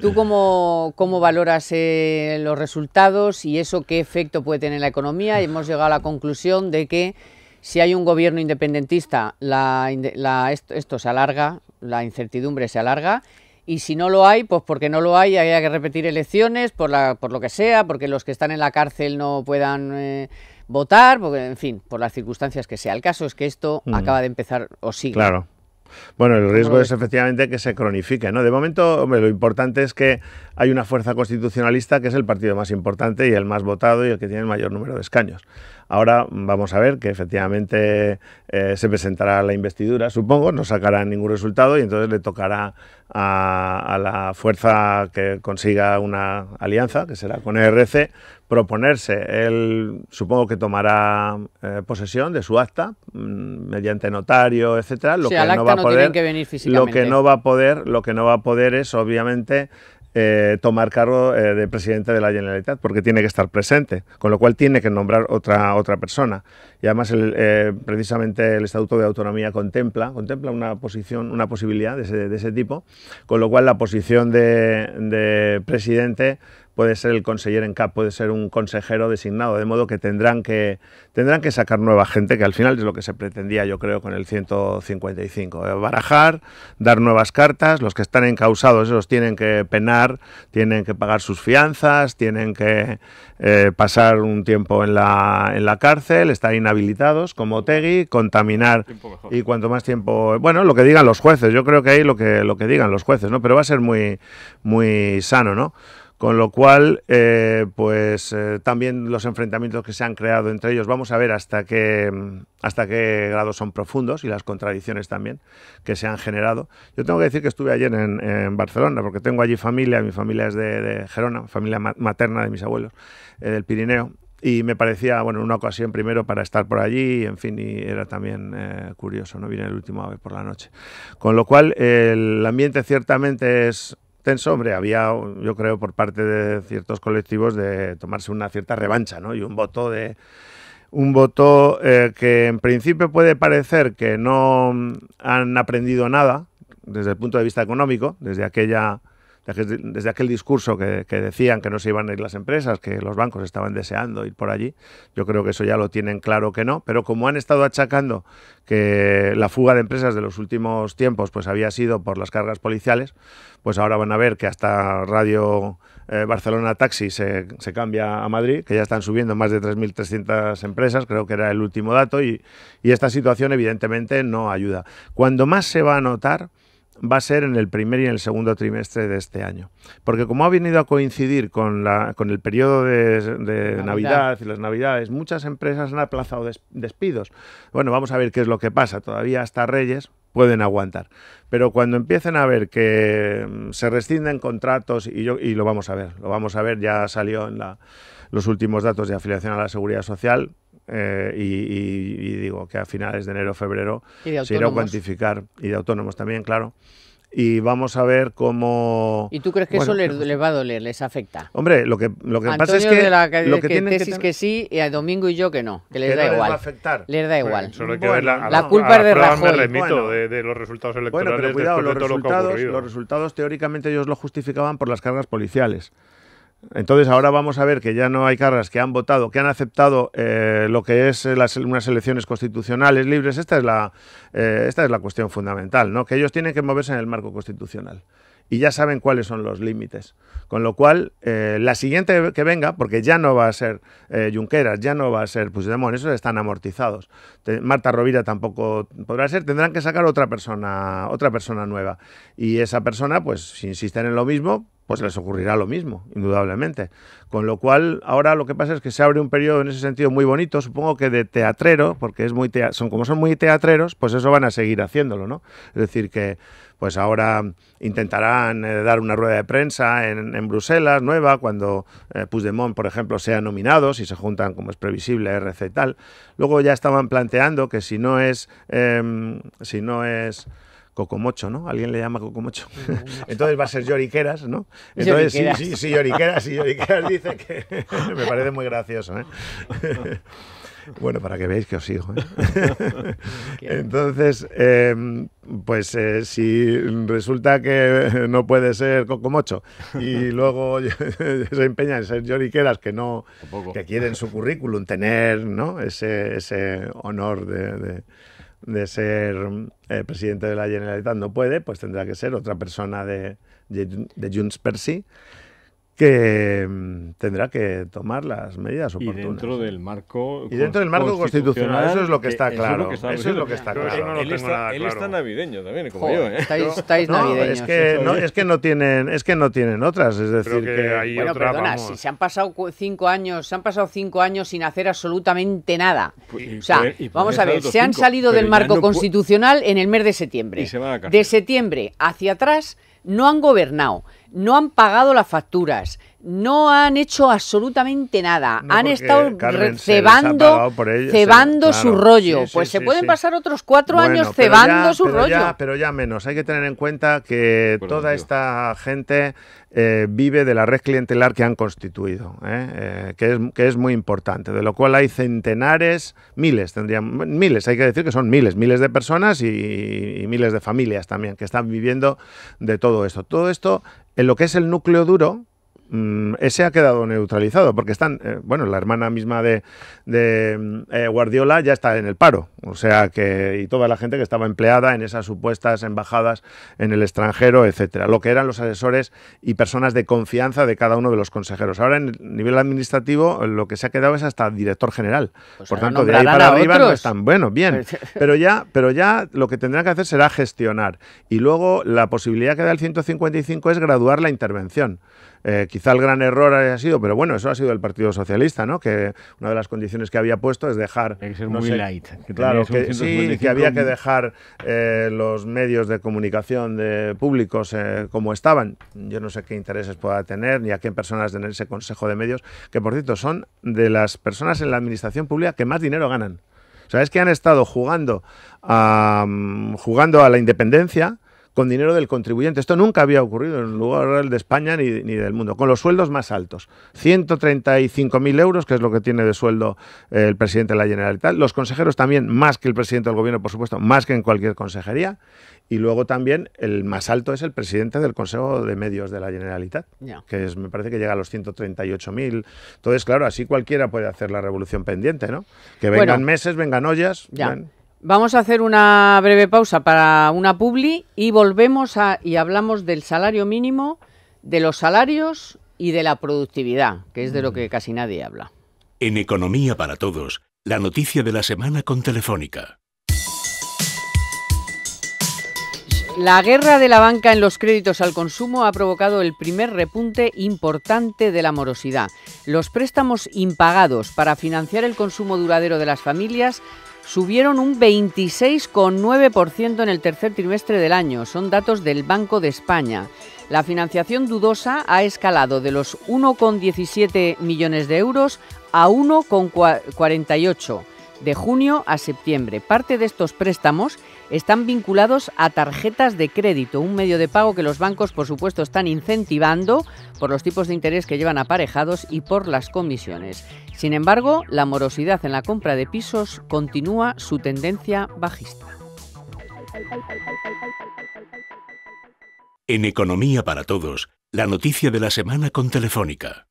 ¿tú cómo valoras los resultados y eso qué efecto puede tener en la economía? Y hemos llegado a la conclusión de que si hay un gobierno independentista, esto se alarga, la incertidumbre se alarga, y si no lo hay, pues porque no lo hay que repetir elecciones, por lo que sea, porque los que están en la cárcel no puedan votar, porque, en fin, por las circunstancias que sea. El caso es que esto acaba de empezar o sigue. Claro. Bueno, el riesgo es efectivamente que se cronifique, ¿no? De momento, hombre, lo importante es que hay una fuerza constitucionalista que es el partido más importante y el más votado y el que tiene el mayor número de escaños. Ahora vamos a ver que efectivamente se presentará la investidura, supongo, no sacará ningún resultado y entonces le tocará a la fuerza que consiga una alianza, que será con ERC, proponerse. Él supongo que tomará posesión de su acta mediante notario, etcétera. Lo que no va a poder, lo que no va a poder es obviamente tomar cargo de presidente de la Generalitat, porque tiene que estar presente, con lo cual tiene que nombrar otra persona. Y además precisamente el Estatuto de Autonomía contempla una posibilidad de ese tipo, con lo cual la posición de presidente puede ser el conseller en cap, puede ser un consejero designado, de modo que tendrán que sacar nueva gente, que al final es lo que se pretendía, yo creo, con el 155. Barajar, dar nuevas cartas, los que están encausados, esos tienen que penar, tienen que pagar sus fianzas, tienen que pasar un tiempo en la cárcel, estar inhabilitados, como Otegi, contaminar, y cuanto más tiempo... Bueno, lo que digan los jueces, yo creo que ahí lo que digan los jueces, ¿no? Pero va a ser muy, muy sano, ¿no? Con lo cual, también los enfrentamientos que se han creado entre ellos, vamos a ver hasta qué grado son profundos y las contradicciones también que se han generado. Yo tengo que decir que estuve ayer en Barcelona, porque tengo allí familia, mi familia es de Gerona, familia materna de mis abuelos, del Pirineo, y me parecía, bueno, una ocasión primero para estar por allí, en fin, y era también curioso, ¿no? Vine el último ave por la noche. Con lo cual, el ambiente ciertamente es tenso, hombre, había, yo creo, por parte de ciertos colectivos de tomarse una cierta revancha, ¿no? Y un voto que en principio puede parecer que no han aprendido nada desde el punto de vista económico, desde aquel discurso que decían que no se iban a ir las empresas, que los bancos estaban deseando ir por allí. Yo creo que eso ya lo tienen claro que no, pero como han estado achacando que la fuga de empresas de los últimos tiempos pues había sido por las cargas policiales, pues ahora van a ver que hasta Radio Barcelona Taxi se cambia a Madrid, que ya están subiendo más de 3.300 empresas, creo que era el último dato, y esta situación evidentemente no ayuda. Cuando más se va a notar va a ser en el primer y en el segundo trimestre de este año. Porque como ha venido a coincidir con el periodo de Navidad y las Navidades, muchas empresas han aplazado despidos. Bueno, vamos a ver qué es lo que pasa. Todavía hasta Reyes pueden aguantar. Pero cuando empiecen a ver que se rescinden contratos, y lo vamos a ver, ya salió en los últimos datos de afiliación a la Seguridad Social, y digo que a finales de enero o febrero se irá a cuantificar, y de autónomos también, claro, y vamos a ver cómo... ¿Y tú crees que eso les va a doler, les afecta? Hombre, lo que pasa es que... lo que tienen tesis que sí, y a Domingo y yo que no, que les da igual. Les va a afectar. Les da igual. Bueno, solo hay que ver la culpa es de Rajoy. Me remito de los resultados electorales. Bueno, pero cuidado, los resultados teóricamente ellos lo justificaban por las cargas policiales. Entonces ahora vamos a ver que ya no hay cargas que han votado, que han aceptado lo que es unas elecciones constitucionales libres. Esta es la cuestión fundamental, ¿no? Que ellos tienen que moverse en el marco constitucional y ya saben cuáles son los límites. Con lo cual, la siguiente que venga, porque ya no va a ser Junqueras, ya no va a ser Puigdemont, esos están amortizados. Marta Rovira tampoco podrá ser, tendrán que sacar otra persona nueva. Y esa persona, pues si insisten en lo mismo, pues les ocurrirá lo mismo, indudablemente. Con lo cual, ahora lo que pasa es que se abre un periodo en ese sentido muy bonito, supongo que de teatrero, porque como son muy teatreros, pues eso van a seguir haciéndolo, ¿no? Es decir, que pues ahora intentarán dar una rueda de prensa en Bruselas nueva, cuando Puigdemont, por ejemplo, sea nominado, si se juntan, como es previsible, RC y tal. Luego ya estaban planteando que si no es Cocomocho, ¿no? Alguien le llama Cocomocho. Entonces va a ser Lloriqueras, ¿no? Entonces sí, Lloriqueras dice que me parece muy gracioso, ¿eh? Bueno, para que veáis que os sigo, ¿eh? Entonces, si resulta que no puede ser Cocomocho y luego se empeña en ser Lloriqueras, que quieren su currículum tener, ¿no? ese honor de ser presidente de la Generalitat, no puede, pues tendrá que ser otra persona de Junts per Sí, que tendrá que tomar las medidas oportunas. Y dentro del marco constitucional, eso es lo que está claro. Eso es lo que está claro. Él está navideño también, como yo, ¿eh? Estáis navideños. Es que no tienen otras, es decir que hay otra, perdona, si se han pasado 5 años sin hacer absolutamente nada. Vamos a ver, se han salido del marco constitucional en el mes de septiembre. De septiembre hacia atrás no han gobernado, no han pagado las facturas, no han hecho absolutamente nada. Han estado cebando su rollo. Se pueden pasar otros 4 años cebando su rollo. Pero ya menos. Hay que tener en cuenta que toda esta gente vive de la red clientelar que han constituido, que es muy importante, de lo cual hay centenares, miles hay que decir que son miles de personas y miles de familias también que están viviendo de todo esto. Todo esto, en lo que es el núcleo duro, ese ha quedado neutralizado, porque están, la hermana misma de Guardiola ya está en el paro, o sea que, y toda la gente que estaba empleada en esas supuestas embajadas en el extranjero, etcétera, lo que eran los asesores y personas de confianza de cada uno de los consejeros. Ahora, en el nivel administrativo, lo que se ha quedado es hasta director general. Pues por tanto, de ahí para arriba no están, bien, pero ya lo que tendrán que hacer será gestionar, y luego la posibilidad que da el 155 es graduar la intervención. Quizá el gran error haya sido, pero bueno, eso ha sido el Partido Socialista, ¿no? Que una de las condiciones que había puesto es dejar... Hay que ser muy light. Claro, que había que dejar los medios de comunicación públicos como estaban. Yo no sé qué intereses pueda tener, ni a qué personas en ese Consejo de Medios, que por cierto son de las personas en la administración pública que más dinero ganan. O sea, es que han estado jugando a la independencia con dinero del contribuyente. Esto nunca había ocurrido en un lugar de España ni del mundo, con los sueldos más altos. 135.000 euros, que es lo que tiene de sueldo el presidente de la Generalitat. Los consejeros también, más que el presidente del gobierno, por supuesto, más que en cualquier consejería. Y luego también el más alto es el presidente del Consejo de Medios de la Generalitat, que me parece que llega a los 138.000. Entonces, claro, así cualquiera puede hacer la revolución pendiente, ¿no? Que vengan meses, vengan ollas. Vamos a hacer una breve pausa para una publi y volvemos y hablamos del salario mínimo, de los salarios y de la productividad, que es de lo que casi nadie habla. En Economía para Todos, la noticia de la semana con Telefónica. La guerra de la banca en los créditos al consumo ha provocado el primer repunte importante de la morosidad. Los préstamos impagados para financiar el consumo duradero de las familias subieron un 26,9% en el tercer trimestre del año. Son datos del Banco de España. La financiación dudosa ha escalado de los 1,17 millones de euros a 1,48. de junio a septiembre. Parte de estos préstamos están vinculados a tarjetas de crédito, un medio de pago que los bancos, por supuesto, están incentivando por los tipos de interés que llevan aparejados y por las comisiones. Sin embargo, la morosidad en la compra de pisos continúa su tendencia bajista. En Economía para Todos, la noticia de la semana con Telefónica.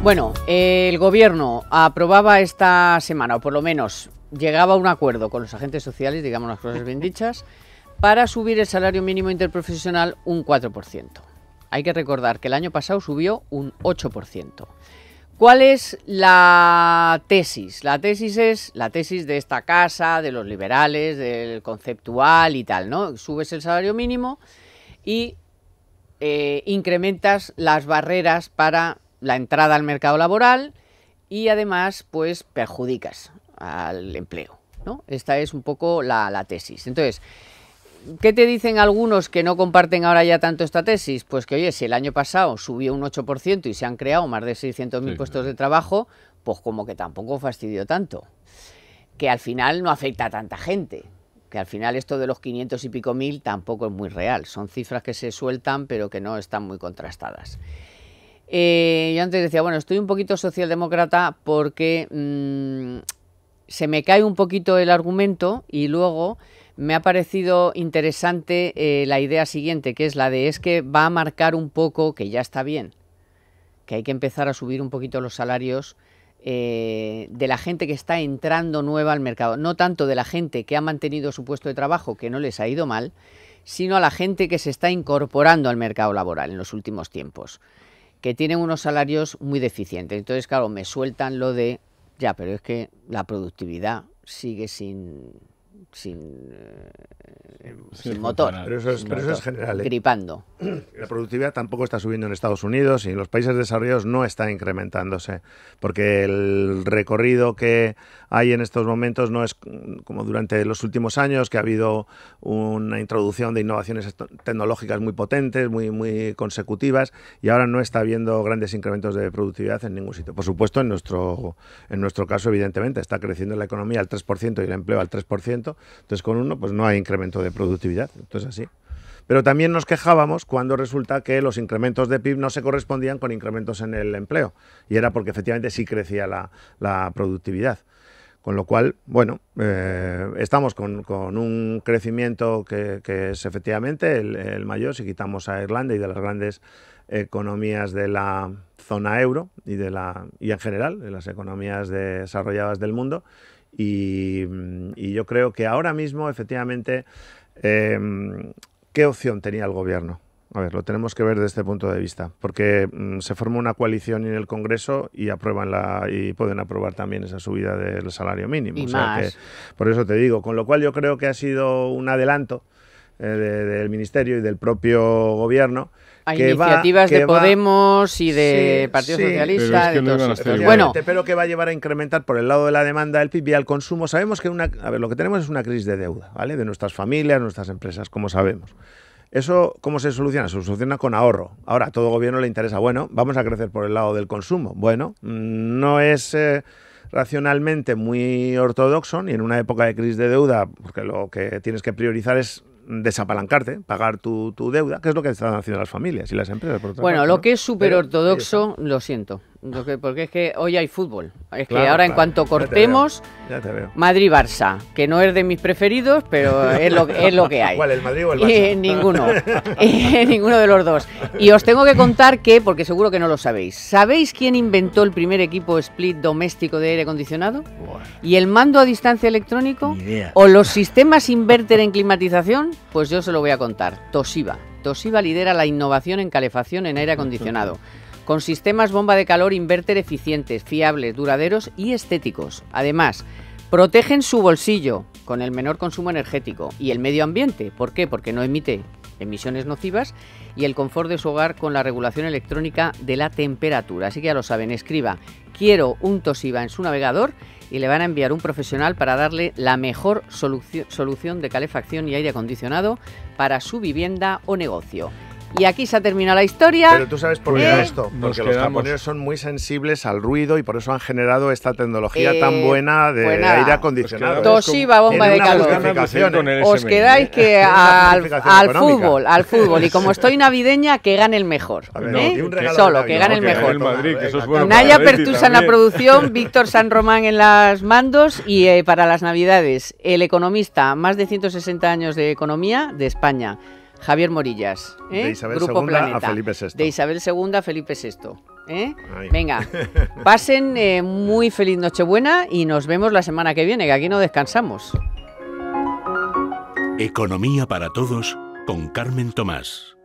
Bueno, el Gobierno aprobaba esta semana, o por lo menos llegaba a un acuerdo con los agentes sociales, digamos las cosas bien dichas, para subir el salario mínimo interprofesional un 4%. Hay que recordar que el año pasado subió un 8%. ¿Cuál es la tesis? La tesis es la tesis de esta casa, de los liberales, del conceptual y tal, ¿no? Subes el salario mínimo y incrementas las barreras para la entrada al mercado laboral y además pues perjudicas al empleo, ¿no? Esta es un poco la tesis. Entonces, ¿qué te dicen algunos que no comparten ahora ya tanto esta tesis? Pues que, oye, si el año pasado subió un 8% y se han creado más de 600.000 puestos de trabajo, pues como que tampoco fastidió tanto. Que al final no afecta a tanta gente. Que al final esto de los 500 y pico mil tampoco es muy real. Son cifras que se sueltan pero que no están muy contrastadas. Yo antes decía, bueno, estoy un poquito socialdemócrata porque se me cae un poquito el argumento y luego me ha parecido interesante la idea siguiente, que es la de es que va a marcar un poco, que ya está bien, que hay que empezar a subir un poquito los salarios de la gente que está entrando nueva al mercado, no tanto de la gente que ha mantenido su puesto de trabajo, que no les ha ido mal, sino a la gente que se está incorporando al mercado laboral en los últimos tiempos, que tienen unos salarios muy deficientes. Entonces, claro, me sueltan lo de, ya, pero es que la productividad sigue sin motor. Pero eso es general. Gripando. La productividad tampoco está subiendo en Estados Unidos y en los países desarrollados no está incrementándose, porque el recorrido que hay en estos momentos no es como durante los últimos años, que ha habido una introducción de innovaciones tecnológicas muy potentes, muy consecutivas, y ahora no está habiendo grandes incrementos de productividad en ningún sitio. Por supuesto, en nuestro caso, evidentemente, está creciendo la economía al 3% y el empleo al 3%, entonces con uno pues no hay incremento de productividad, entonces así. Pero también nos quejábamos cuando resulta que los incrementos de PIB no se correspondían con incrementos en el empleo, y era porque efectivamente sí crecía la productividad. Con lo cual, bueno, estamos con un crecimiento que es efectivamente el mayor, si quitamos a Irlanda y de las grandes economías de la zona euro y en general de las economías desarrolladas del mundo. Y yo creo que ahora mismo, efectivamente, ¿qué opción tenía el Gobierno? A ver, lo tenemos que ver desde este punto de vista, porque se forma una coalición en el Congreso y pueden aprobar también esa subida del salario mínimo. Y más. Por eso te digo, con lo cual yo creo que ha sido un adelanto del Ministerio y del propio Gobierno. Hay iniciativas de Podemos y de Partido Socialista, de todos estos. Bueno, pero que va a llevar a incrementar por el lado de la demanda del PIB y al consumo. Sabemos que lo que tenemos es una crisis de deuda, ¿vale? De nuestras familias, nuestras empresas, como sabemos. ¿Eso cómo se soluciona? Se soluciona con ahorro. Ahora, a todo gobierno le interesa, bueno, vamos a crecer por el lado del consumo. Bueno, no es racionalmente muy ortodoxo, ni en una época de crisis de deuda, porque lo que tienes que priorizar es desapalancarte, pagar tu deuda, que es lo que están haciendo las familias y las empresas. Por otra parte, lo que es súper ortodoxo, lo siento, porque es que hoy hay fútbol. Es que ahora en cuanto cortemos, ya te veo. Madrid-Barça, que no es de mis preferidos, pero es lo que hay. ¿Cuál, el Madrid o el Barça? Ninguno, ninguno de los dos. Y os tengo que contar que, porque seguro que no lo sabéis, ¿sabéis quién inventó el primer equipo split doméstico de aire acondicionado? Bueno. ¿Y el mando a distancia electrónico? Ni idea. ¿O los sistemas inverter en climatización? Pues yo se lo voy a contar. Toshiba. Toshiba lidera la innovación en calefacción en aire acondicionado, con sistemas bomba de calor inverter eficientes, fiables, duraderos y estéticos. Además, protegen su bolsillo con el menor consumo energético y el medio ambiente. ¿Por qué? Porque no emite emisiones nocivas, y el confort de su hogar con la regulación electrónica de la temperatura. Así que ya lo saben, escriba "quiero un Toshiba" en su navegador y le van a enviar un profesional para darle la mejor solución de calefacción y aire acondicionado para su vivienda o negocio. Y aquí se ha terminado la historia. Pero tú sabes por qué esto, porque los japoneses son muy sensibles al ruido y por eso han generado esta tecnología tan buena de aire acondicionado. Toshiba, bomba de calor. Os quedáis que al fútbol. Y como estoy navideña, que gane el mejor. Solo, que gane el mejor. Naya Pertusa en la producción, Víctor San Román en las mandos y para las navidades, el economista, más de 160 años de economía de España. Javier Morillas, de Isabel Grupo II Planeta. a Felipe VI. De Isabel II a Felipe VI. Venga, pasen muy feliz Nochebuena y nos vemos la semana que viene, que aquí no descansamos. Economía para todos con Carmen Tomás.